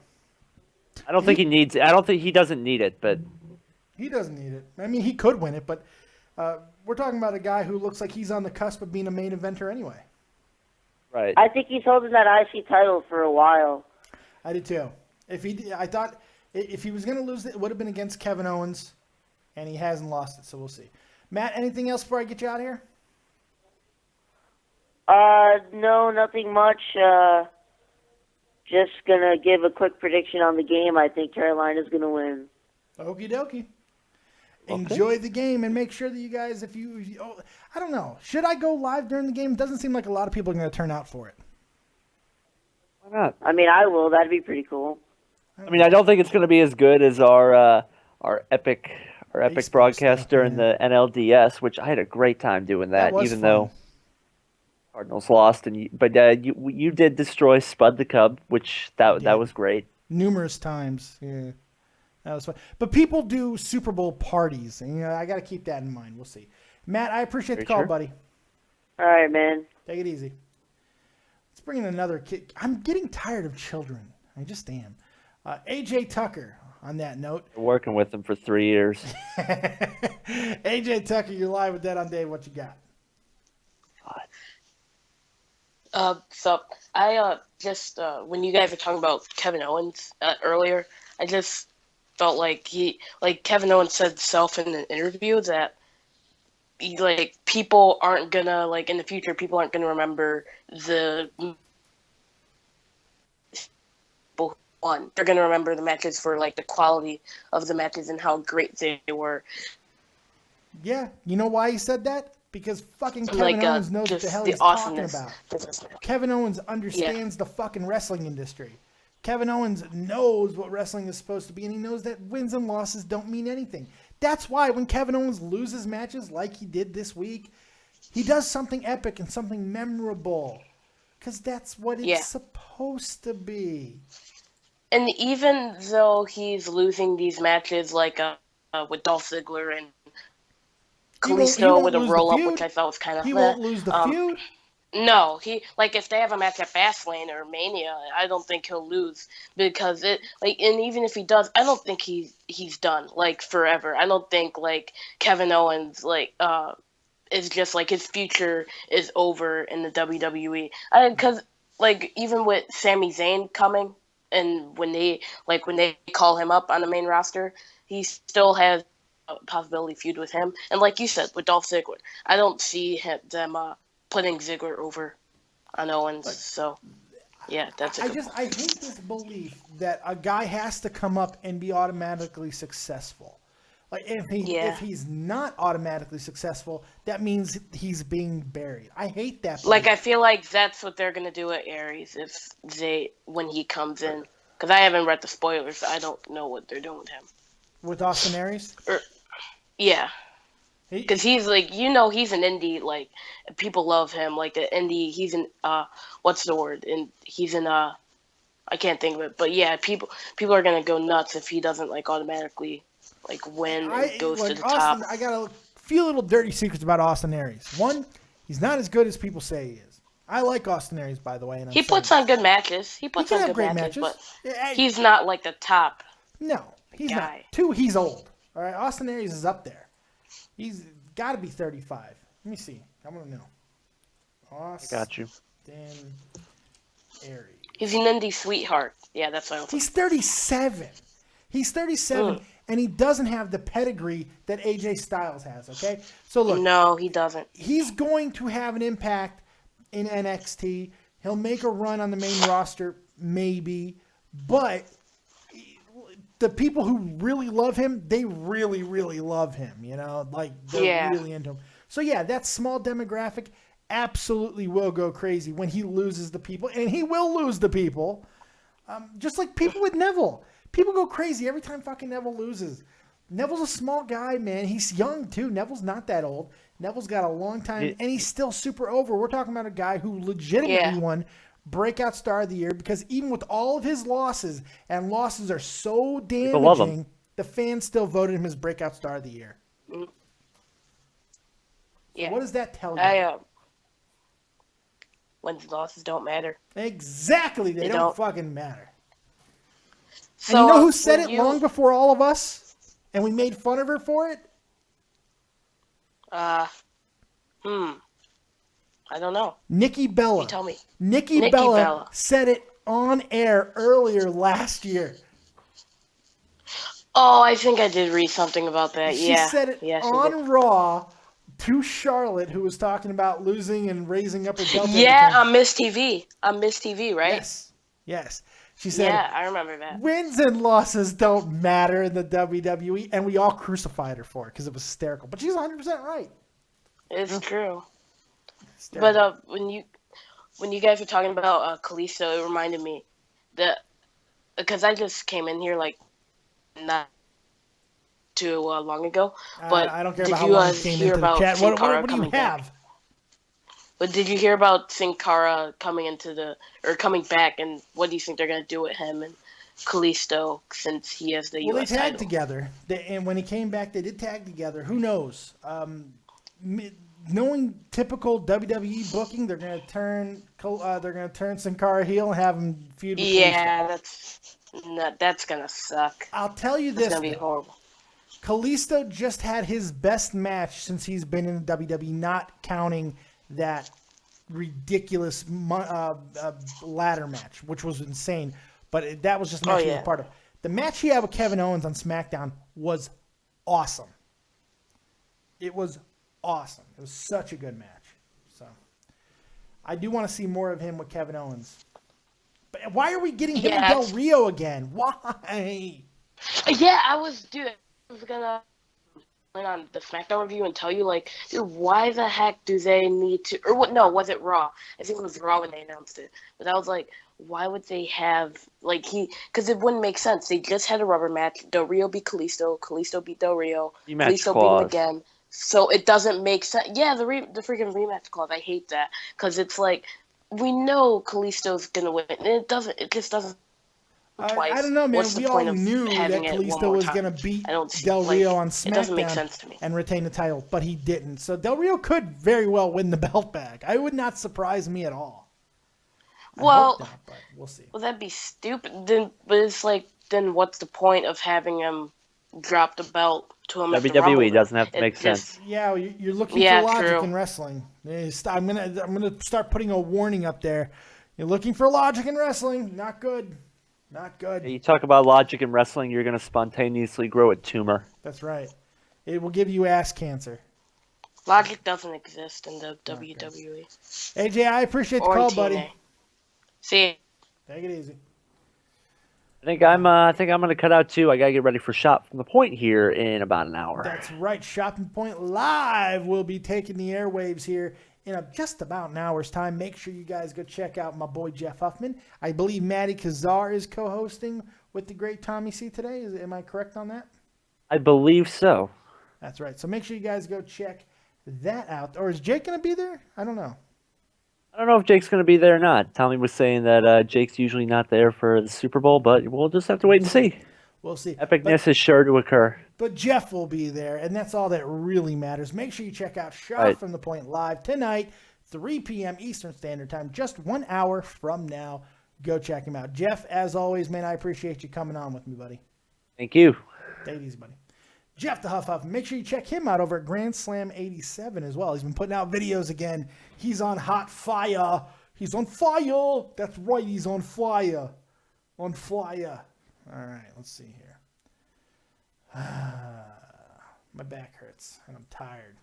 [SPEAKER 3] I don't think he needs it. I don't think he doesn't need it, but
[SPEAKER 1] he doesn't need it. I mean, he could win it, but we're talking about a guy who looks like he's on the cusp of being a main eventer anyway.
[SPEAKER 3] Right.
[SPEAKER 6] I think he's holding that IC title for a while.
[SPEAKER 1] I did too. I thought if he was going to lose it would have been against Kevin Owens, and he hasn't lost it, so we'll see. Matt, anything else before I get you out of here?
[SPEAKER 6] No, nothing much. Just gonna give a quick prediction on the game. I think Carolina's gonna win.
[SPEAKER 1] Okie dokie. Enjoy the game and make sure that you guys, I don't know. Should I go live during the game? It doesn't seem like a lot of people are going to turn out for it.
[SPEAKER 3] Why not?
[SPEAKER 6] I mean, I will. That'd be pretty cool.
[SPEAKER 3] I mean, I don't think it's going to be as good as our epic broadcast
[SPEAKER 1] stuff,
[SPEAKER 3] during the NLDS, which I had a great time doing that, even though Cardinals lost. But you did destroy Spud the Cub, which that was great.
[SPEAKER 1] Numerous times, yeah. That was fun. But people do Super Bowl parties, and I got to keep that in mind. We'll see. Matt, I appreciate the call, buddy.
[SPEAKER 6] All right, man.
[SPEAKER 1] Take it easy. Let's bring in another kid. I'm getting tired of children. I just am. AJ Tucker, on that note.
[SPEAKER 3] We're working with him for 3 years.
[SPEAKER 1] AJ Tucker, you're live with Dead on Dave. What you got?
[SPEAKER 7] So I just when you guys were talking about Kevin Owens earlier, I just felt like Kevin Owens said himself in an interview that people aren't gonna in the future people aren't gonna remember the people who won. They're gonna remember the matches for the quality of the matches and how great they were.
[SPEAKER 1] Yeah, you know why he said that? Because fucking Kevin Owens knows what the hell he's talking about. Kevin Owens understands the fucking wrestling industry. Kevin Owens knows what wrestling is supposed to be, and he knows that wins and losses don't mean anything. That's why when Kevin Owens loses matches like he did this week, he does something epic and something memorable. Because that's what it's supposed to be.
[SPEAKER 7] And even though he's losing these matches with Dolph Ziggler and Kalisto with a roll-up, which I thought was kind of...
[SPEAKER 1] He won't lose the feud.
[SPEAKER 7] No, if they have a match at Fastlane or Mania, I don't think he'll lose because and even if he does, I don't think he's done forever. I don't think Kevin Owens is just his future is over in the WWE. Because even with Sami Zayn coming and when they call him up on the main roster, he still has a possibility feud with him. And like you said, with Dolph Ziggler, I don't see them putting Ziggler over on Owens. So, yeah, that's it.
[SPEAKER 1] I hate this belief that a guy has to come up and be automatically successful. If he's not automatically successful, that means he's being buried. I hate that belief.
[SPEAKER 7] I feel like that's what they're gonna do at Aries when he comes in. Because I haven't read the spoilers, so I don't know what they're doing with him.
[SPEAKER 1] With Austin Aries?
[SPEAKER 7] Yeah. Because he's he's an indie, people love him, the indie, he's in, what's the word, and he's in, I can't think of it, but yeah, people are gonna go nuts if he doesn't, automatically, win and goes to the top.
[SPEAKER 1] I got a few little dirty secrets about Austin Aries. One, he's not as good as people say he is. I like Austin Aries, by the way. And
[SPEAKER 7] he puts on good matches. He puts on good matches, but he's not, the top
[SPEAKER 1] No, he's
[SPEAKER 7] guy.
[SPEAKER 1] not. Two, he's old. All right, Austin Aries is up there. He's got to be 35. Let me see. I want to know. Austin
[SPEAKER 3] I got you.
[SPEAKER 1] Aries.
[SPEAKER 7] He's an indie sweetheart. Yeah, that's what I was
[SPEAKER 1] He's 37. He's 37, and he doesn't have the pedigree that AJ Styles has, okay? So, look.
[SPEAKER 7] No, he doesn't.
[SPEAKER 1] He's going to have an impact in NXT. He'll make a run on the main roster, maybe. But the people who really love him, they really, really love him, they're really into him. So, yeah, that small demographic absolutely will go crazy when he loses the people, and he will lose the people, just like people with Neville. People go crazy every time fucking Neville loses. Neville's a small guy, man. He's young, too. Neville's not that old. Neville's got a long time, and he's still super over. We're talking about a guy who legitimately won Breakout Star of the Year because even with all of his losses, and losses are so damaging, the fans still voted him as Breakout Star of the Year.
[SPEAKER 7] Yeah.
[SPEAKER 1] So what does that tell you?
[SPEAKER 7] Wins and losses don't matter.
[SPEAKER 1] Exactly. They don't fucking matter.
[SPEAKER 7] So,
[SPEAKER 1] and you know who said it long before all of us? And we made fun of her for it?
[SPEAKER 7] I don't know.
[SPEAKER 1] Nikki Bella.
[SPEAKER 7] You tell me.
[SPEAKER 1] Nikki Bella said it on air earlier last year.
[SPEAKER 7] Oh, I think I did read something about that.
[SPEAKER 1] She said it on Raw to Charlotte, who was talking about losing and raising up her belt.
[SPEAKER 7] Yeah, on Miss TV. On Miss TV, right?
[SPEAKER 1] Yes. She said,
[SPEAKER 7] yeah, I remember that.
[SPEAKER 1] Wins and losses don't matter in the WWE, and we all crucified her for it because it was hysterical. But she's 100% right.
[SPEAKER 7] It's true. But when you guys were talking about Kalisto, it reminded me that because I just came in here not too long ago. But
[SPEAKER 1] I don't care about how long you came into the chat. What do you have?
[SPEAKER 7] But did you hear about Sin Cara coming back, and what do you think they're going to do with him and Kalisto since he has the US
[SPEAKER 1] title? Well, they tagged
[SPEAKER 7] title?
[SPEAKER 1] together. And when he came back, they did tag together. Who knows? Knowing typical WWE booking, they're going to turn Sin Cara heel and have him feud with Kalisto.
[SPEAKER 7] That's going to suck.
[SPEAKER 1] I'll tell you this.
[SPEAKER 7] It's going to be horrible.
[SPEAKER 1] Kalisto just had his best match since he's been in the WWE, not counting that ridiculous ladder match, which was insane. But that was just a match he was part of. The match he had with Kevin Owens on SmackDown was awesome. It was awesome. It was such a good match. So I do want to see more of him with Kevin Owens. But why are we getting him and Del Rio again? Why?
[SPEAKER 7] Yeah, I was gonna on the SmackDown review and tell you, like, dude, why the heck do they need to? Or what? No, was it Raw? I think it was Raw when they announced it. But I was like, why would they have because it wouldn't make sense. They just had a rubber match. Del Rio beat Kalisto. Kalisto beat Del Rio. Kalisto beat him again. So it doesn't make sense. Yeah, the freaking rematch clause. I hate that because it's like we know Kalisto's gonna win, and it just doesn't. Twice.
[SPEAKER 1] I don't know, man. We all knew that Kalisto was going to beat Del Rio on SmackDown
[SPEAKER 7] it doesn't make sense to me.
[SPEAKER 1] And retain the title, but he didn't. So Del Rio could very well win the belt back. I would not surprise me at all.
[SPEAKER 7] Well,
[SPEAKER 1] not, but we'll see.
[SPEAKER 7] Well, that'd be stupid. But it's like, then what's the point of having him drop the belt to him?
[SPEAKER 3] WWE doesn't have to make sense.
[SPEAKER 1] Yeah, you're looking for logic in wrestling. I'm gonna start putting a warning up there. You're looking for logic in wrestling. Not good. Not good.
[SPEAKER 3] You talk about logic in wrestling, you're going to spontaneously grow a tumor.
[SPEAKER 1] That's right. It will give you ass cancer.
[SPEAKER 7] Logic doesn't exist in the WWE.
[SPEAKER 1] AJ, I appreciate the call, buddy.
[SPEAKER 7] See you.
[SPEAKER 1] Take it easy.
[SPEAKER 3] I think I'm going to cut out too. I got to get ready for Shop from the Point here in about an hour.
[SPEAKER 1] That's right. Shopping Point Live will be taking the airwaves here in just about an hour's time. Make sure you guys go check out my boy Jeff Huffman. I believe Maddie Kazar is co-hosting with the great Tommy C today. Am I correct on that?
[SPEAKER 3] I believe so.
[SPEAKER 1] That's right. So make sure you guys go check that out. Or is Jake going to be there? I don't know.
[SPEAKER 3] I don't know if Jake's going to be there or not. Tommy was saying that Jake's usually not there for the Super Bowl, but we'll just have to wait and see.
[SPEAKER 1] We'll see.
[SPEAKER 3] Epicness is sure to occur.
[SPEAKER 1] But Jeff will be there, and that's all that really matters. Make sure you check out Shot from the Point Live tonight, 3 p.m. Eastern Standard Time, just 1 hour from now. Go check him out. Jeff, as always, man, I appreciate you coming on with me, buddy.
[SPEAKER 3] Thank you.
[SPEAKER 1] Take it easy, buddy. Jeff the Huff. Make sure you check him out over at Grand Slam 87 as well. He's been putting out videos again. He's on hot fire. He's on fire. That's right, he's on fire. On fire. All right, let's see here. My back hurts and I'm tired.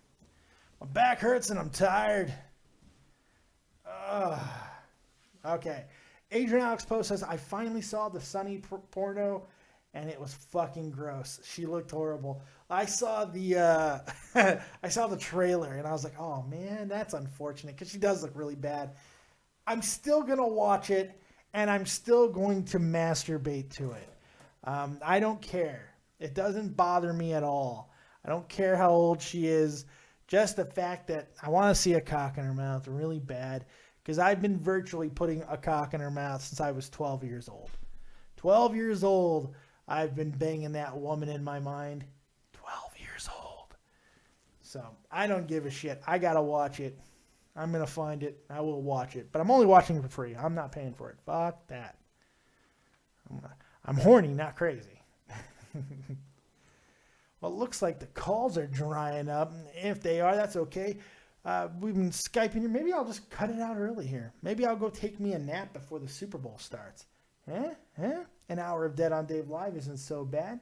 [SPEAKER 1] My back hurts and I'm tired. Okay. Adrian Alex Post says, I finally saw the Sunny porno and it was fucking gross. She looked horrible. I saw the I saw the trailer and I was like, oh man, that's unfortunate because she does look really bad. I'm still going to watch it and I'm still going to masturbate to it. I don't care. It doesn't bother me at all. I don't care how old she is. Just the fact that I want to see a cock in her mouth really bad because I've been virtually putting a cock in her mouth since I was 12 years old. 12 years old, I've been banging that woman in my mind. 12 years old. So I don't give a shit. I got to watch it. I'm going to find it. I will watch it. But I'm only watching it for free. I'm not paying for it. Fuck that. I'm horny, not crazy. Well, it looks like the calls are drying up. If they are, that's okay. We've been Skyping here. Maybe I'll just cut it out early here. Maybe I'll go take me a nap before the Super Bowl starts. An hour of Dead on Dave Live isn't so bad.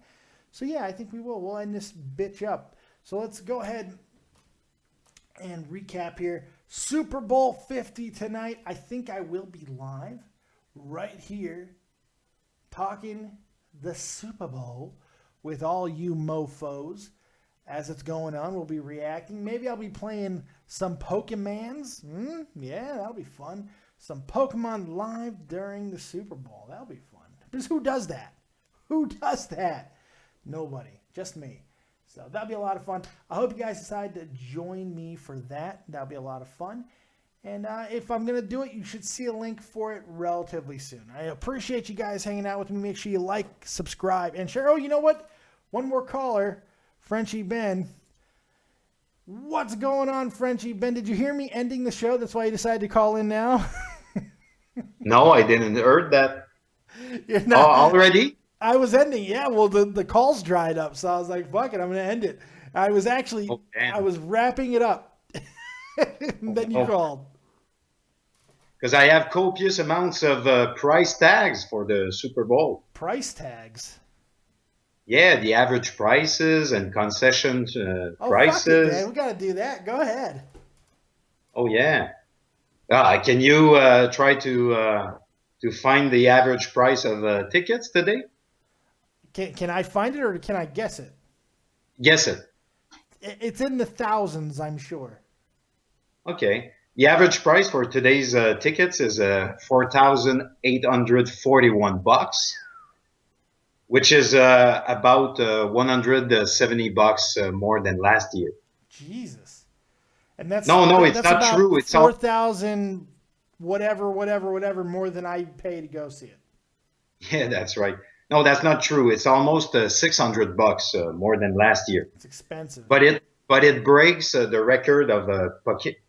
[SPEAKER 1] So, yeah, I think we will. We'll end this bitch up. So let's go ahead and recap here. Super Bowl 50 tonight. I think I will be live right here talking the Super Bowl with all you mofos as it's going on. We'll be reacting. Maybe I'll be playing some Pokemans. Yeah, that'll be fun. Some Pokemon live during the Super Bowl. That'll be fun. Because who does that? Who does that? Nobody. Just me. So that'll be a lot of fun. I hope you guys decide to join me for that. That'll be a lot of fun. And if I'm going to do it, you should see a link for it relatively soon. I appreciate you guys hanging out with me. Make sure you like, subscribe, and share. Oh, you know what? One more caller, Frenchie Ben. What's going on, Frenchie Ben? Did you hear me ending the show? That's why you decided to call in now?
[SPEAKER 8] No, I didn't heard that.
[SPEAKER 1] You're not,
[SPEAKER 8] already?
[SPEAKER 1] I was ending. Yeah, well, the calls dried up, so I was like, fuck it, I'm going to end it. I was actually, I was wrapping it up. And then you called.
[SPEAKER 8] because I have copious amounts of price tags for the Super Bowl.
[SPEAKER 1] Price tags?
[SPEAKER 8] Yeah, the average prices and concession prices.
[SPEAKER 1] Fuck it, man. We got to do that. Go ahead.
[SPEAKER 8] Oh, yeah. Can you try to find the average price of tickets today?
[SPEAKER 1] Can I find it or can I guess it?
[SPEAKER 8] Guess it.
[SPEAKER 1] It's in the thousands, I'm sure.
[SPEAKER 8] Okay. The average price for today's tickets is $4,841, which is about $170 more than last year.
[SPEAKER 1] Jesus. And that's
[SPEAKER 8] it's
[SPEAKER 1] that's
[SPEAKER 8] not
[SPEAKER 1] about
[SPEAKER 8] true. It's
[SPEAKER 1] 4,000 whatever more than I pay to go see it.
[SPEAKER 8] Yeah, that's right. No, that's not true. It's almost $600 more than last year.
[SPEAKER 1] It's expensive.
[SPEAKER 8] But it breaks the record of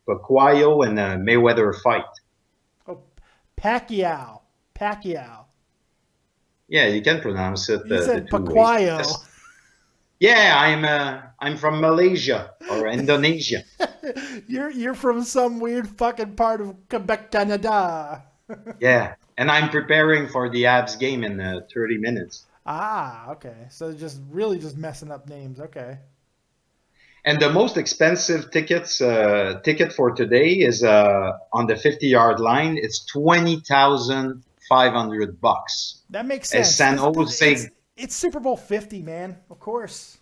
[SPEAKER 8] Pacquiao and Mayweather fight.
[SPEAKER 1] Oh, Pacquiao.
[SPEAKER 8] Yeah, you can pronounce it.
[SPEAKER 1] You said Pacquiao.
[SPEAKER 8] Yeah, I'm from Malaysia or Indonesia.
[SPEAKER 1] You're from some weird fucking part of Quebec, Canada.
[SPEAKER 8] Yeah, and I'm preparing for the Abs game in 30 minutes.
[SPEAKER 1] Ah, okay. So just messing up names. Okay.
[SPEAKER 8] And the most expensive ticket for today is on the 50-yard line. It's $20,500.
[SPEAKER 1] That makes sense.
[SPEAKER 8] San Jose.
[SPEAKER 1] It's Super Bowl 50, man. Of course.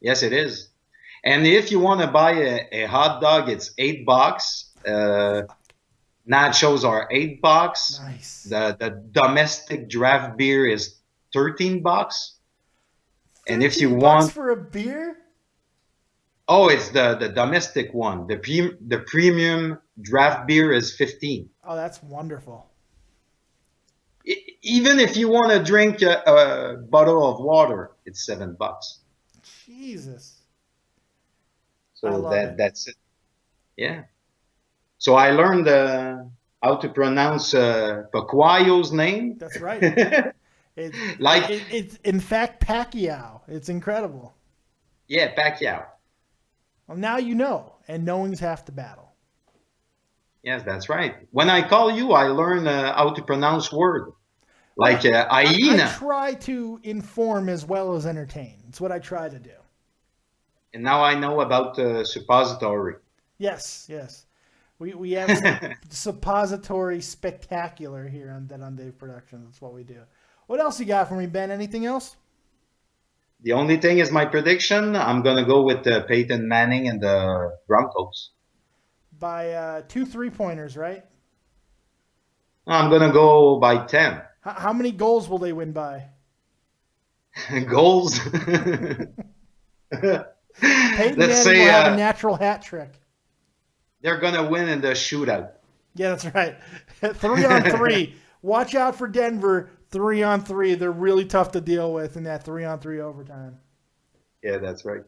[SPEAKER 8] Yes, it is. And if you want to buy a hot dog, it's $8. Nachos are $8.
[SPEAKER 1] Nice.
[SPEAKER 8] The domestic draft beer is $13. And if you
[SPEAKER 1] $13
[SPEAKER 8] want
[SPEAKER 1] for a beer.
[SPEAKER 8] Oh, it's the domestic one. The premium draft beer is $15.
[SPEAKER 1] Oh, that's wonderful.
[SPEAKER 8] Even if you want to drink a bottle of water, it's $7.
[SPEAKER 1] Jesus.
[SPEAKER 8] So that's it. Yeah. So I learned how to pronounce Pacquiao's name.
[SPEAKER 1] That's right. It's in fact Pacquiao. It's incredible.
[SPEAKER 8] Yeah, Pacquiao.
[SPEAKER 1] Well, now you know, and knowing's half the battle.
[SPEAKER 8] Yes, that's right. When I call you, I learn how to pronounce word. Like hyena.
[SPEAKER 1] I try to inform as well as entertain. It's what I try to do.
[SPEAKER 8] And now I know about suppository.
[SPEAKER 1] Yes. We have some suppository spectacular here on Dead on Dave Productions. That's what we do. What else you got for me, Ben? Anything else?
[SPEAKER 8] The only thing is my prediction. I'm going to go with Peyton Manning and the Broncos.
[SPEAKER 1] By 2 3-pointers, right?
[SPEAKER 8] I'm going to go by 10.
[SPEAKER 1] How many goals will they win by?
[SPEAKER 8] Goals?
[SPEAKER 1] Peyton Manning will have a natural hat trick.
[SPEAKER 8] They're going to win in the shootout.
[SPEAKER 1] Yeah, that's right. 3-on-3. Watch out for Denver. 3-on-3. They're really tough to deal with in that 3-on-3 overtime.
[SPEAKER 8] Yeah, that's right.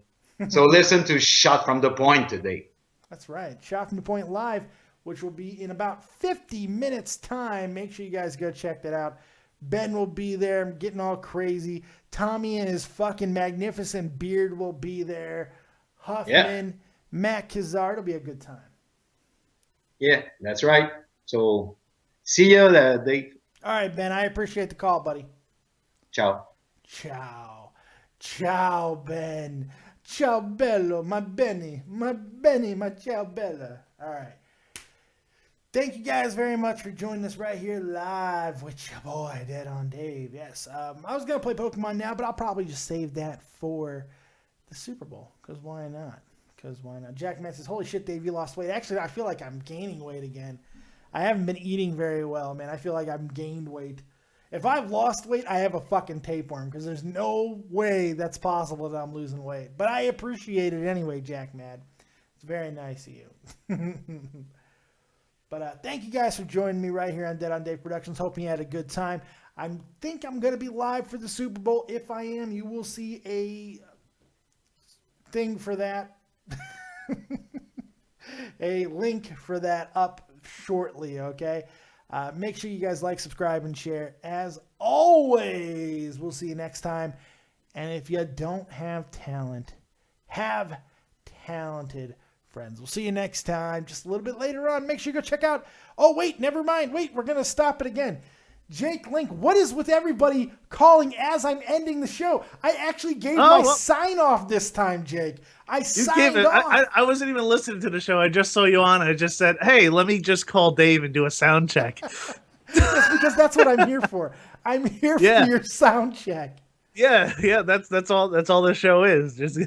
[SPEAKER 8] So listen to Shot from the Point today.
[SPEAKER 1] That's right. Shot from the Point live, which will be in about 50 minutes time. Make sure you guys go check that out. Ben will be there. I'm getting all crazy. Tommy and his fucking magnificent beard will be there. Huffman, Matt Kazar. It'll be a good time.
[SPEAKER 8] Yeah, that's right. So see you, Dave.
[SPEAKER 1] All right, Ben. I appreciate the call, buddy.
[SPEAKER 8] Ciao.
[SPEAKER 1] Ciao, Ben. Ciao, bello, my Benny, my ciao, bella. All right. Thank you guys very much for joining us right here live with your boy, Dead on Dave. Yes, I was going to play Pokemon now, but I'll probably just save that for the Super Bowl, because why not? Jack Man says, holy shit, Dave, you lost weight. Actually, I feel like I'm gaining weight again. I haven't been eating very well, man. I feel like I've gained weight. If I've lost weight, I have a fucking tapeworm, because there's no way that's possible that I'm losing weight. But I appreciate it anyway, Jack Mad. It's very nice of you. But thank you guys for joining me right here on Dead on Dave Productions. Hoping you had a good time. I think I'm going to be live for the Super Bowl. If I am, you will see a thing for that. A link for that up shortly, okay? Make sure you guys like, subscribe, and share. As always, we'll see you next time. And if you don't have talent, have talented friends. We'll see you next time. Just a little bit later on. Make sure you go check out. Oh, wait, never mind. Wait, we're going to stop it again. Jake Link, what is with everybody calling as I'm ending the show? I actually gave my sign off this time, Jake. I signed off.
[SPEAKER 9] I wasn't even listening to the show. I just saw you on. I just said, hey, let me just call Dave and do a sound check.
[SPEAKER 1] That's because that's what I'm here for. I'm here for your sound check.
[SPEAKER 9] Yeah, that's all the show is. Just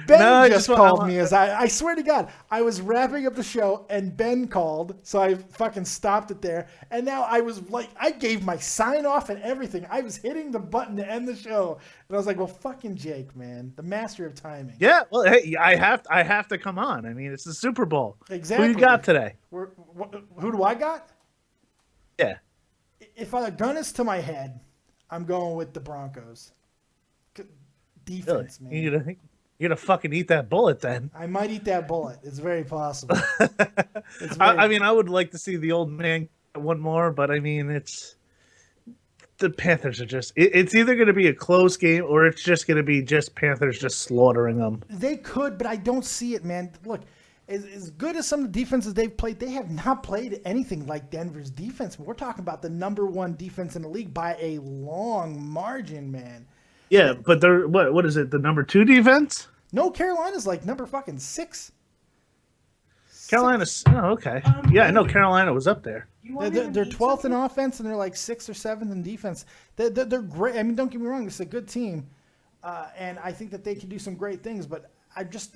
[SPEAKER 1] Ben just called me as I swear to God, I was wrapping up the show and Ben called, so I fucking stopped it there. And now I was like, I gave my sign off and everything. I was hitting the button to end the show, and I was like, well, fucking Jake, man, the master of timing.
[SPEAKER 9] Yeah, well, hey, I have to come on. I mean, it's the Super Bowl.
[SPEAKER 1] Exactly.
[SPEAKER 9] Who you got today?
[SPEAKER 1] Who do I got?
[SPEAKER 9] Yeah.
[SPEAKER 1] If a gun is to my head, I'm going with the Broncos. Defense,
[SPEAKER 9] really?
[SPEAKER 1] Man.
[SPEAKER 9] You're gonna fucking eat that bullet then.
[SPEAKER 1] I might eat that bullet. It's very possible.
[SPEAKER 9] I mean, I would like to see the old man get one more, but I mean, the Panthers are just. It's either gonna be a close game or it's just gonna be just Panthers just slaughtering them.
[SPEAKER 1] They could, but I don't see it, man. Look, as good as some of the defenses they've played, they have not played anything like Denver's defense. We're talking about the #1 defense in the league by a long margin, man.
[SPEAKER 9] Yeah, but they're what is it? The #2 defense?
[SPEAKER 1] No, Carolina's like number fucking 6.
[SPEAKER 9] Carolina's okay. Yeah, I know Carolina was up there.
[SPEAKER 1] They're 12th in offense and they're like 6th or 7th in defense. They're great. I mean, don't get me wrong, this is a good team, and I think that they can do some great things. But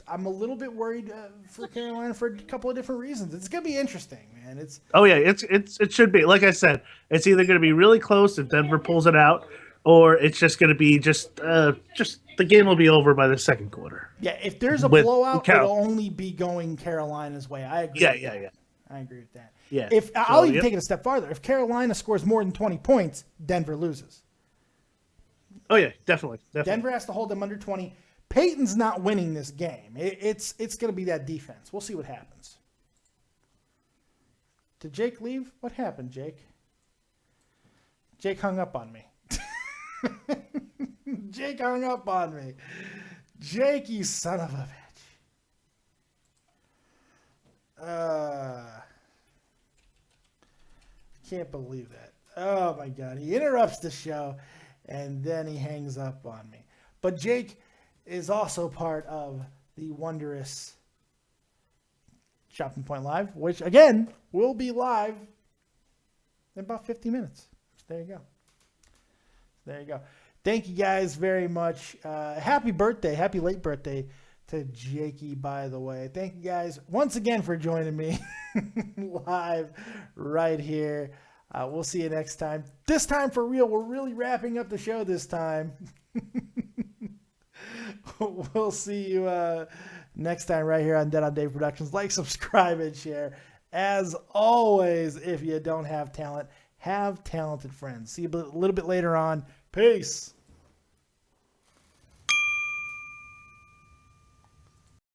[SPEAKER 1] I'm a little bit worried for Carolina for a couple of different reasons. It's gonna be interesting, man.
[SPEAKER 9] It should be. Like I said, it's either gonna be really close if Denver pulls it out, or it's just going to be just the game will be over by the second quarter.
[SPEAKER 1] Yeah, if there's a blowout, it'll only be going Carolina's way. I agree.
[SPEAKER 9] Yeah.
[SPEAKER 1] I agree with that.
[SPEAKER 9] Yeah.
[SPEAKER 1] I'll even take it a step farther. If Carolina scores more than 20 points, Denver loses.
[SPEAKER 9] Oh yeah, definitely.
[SPEAKER 1] Denver has to hold them under 20. Peyton's not winning this game. It's going to be that defense. We'll see what happens. Did Jake leave? What happened, Jake? Jake hung up on me. Jake hung up on me. Jake, you son of a bitch. Can't believe that. Oh my God. He interrupts the show and then he hangs up on me. But Jake is also part of the wondrous Shopping Point Live, which again will be live in about 50 minutes. There you go. There you go. Thank you guys very much. Happy birthday. Happy late birthday to Jakey, by the way. Thank you guys once again for joining me live right here. We'll see you next time. This time for real. We're really wrapping up the show this time. We'll see you next time right here on Dead on Dave Productions. Like, subscribe, and share. As always, if you don't have talent, have talented friends. See you a little bit later on. Peace.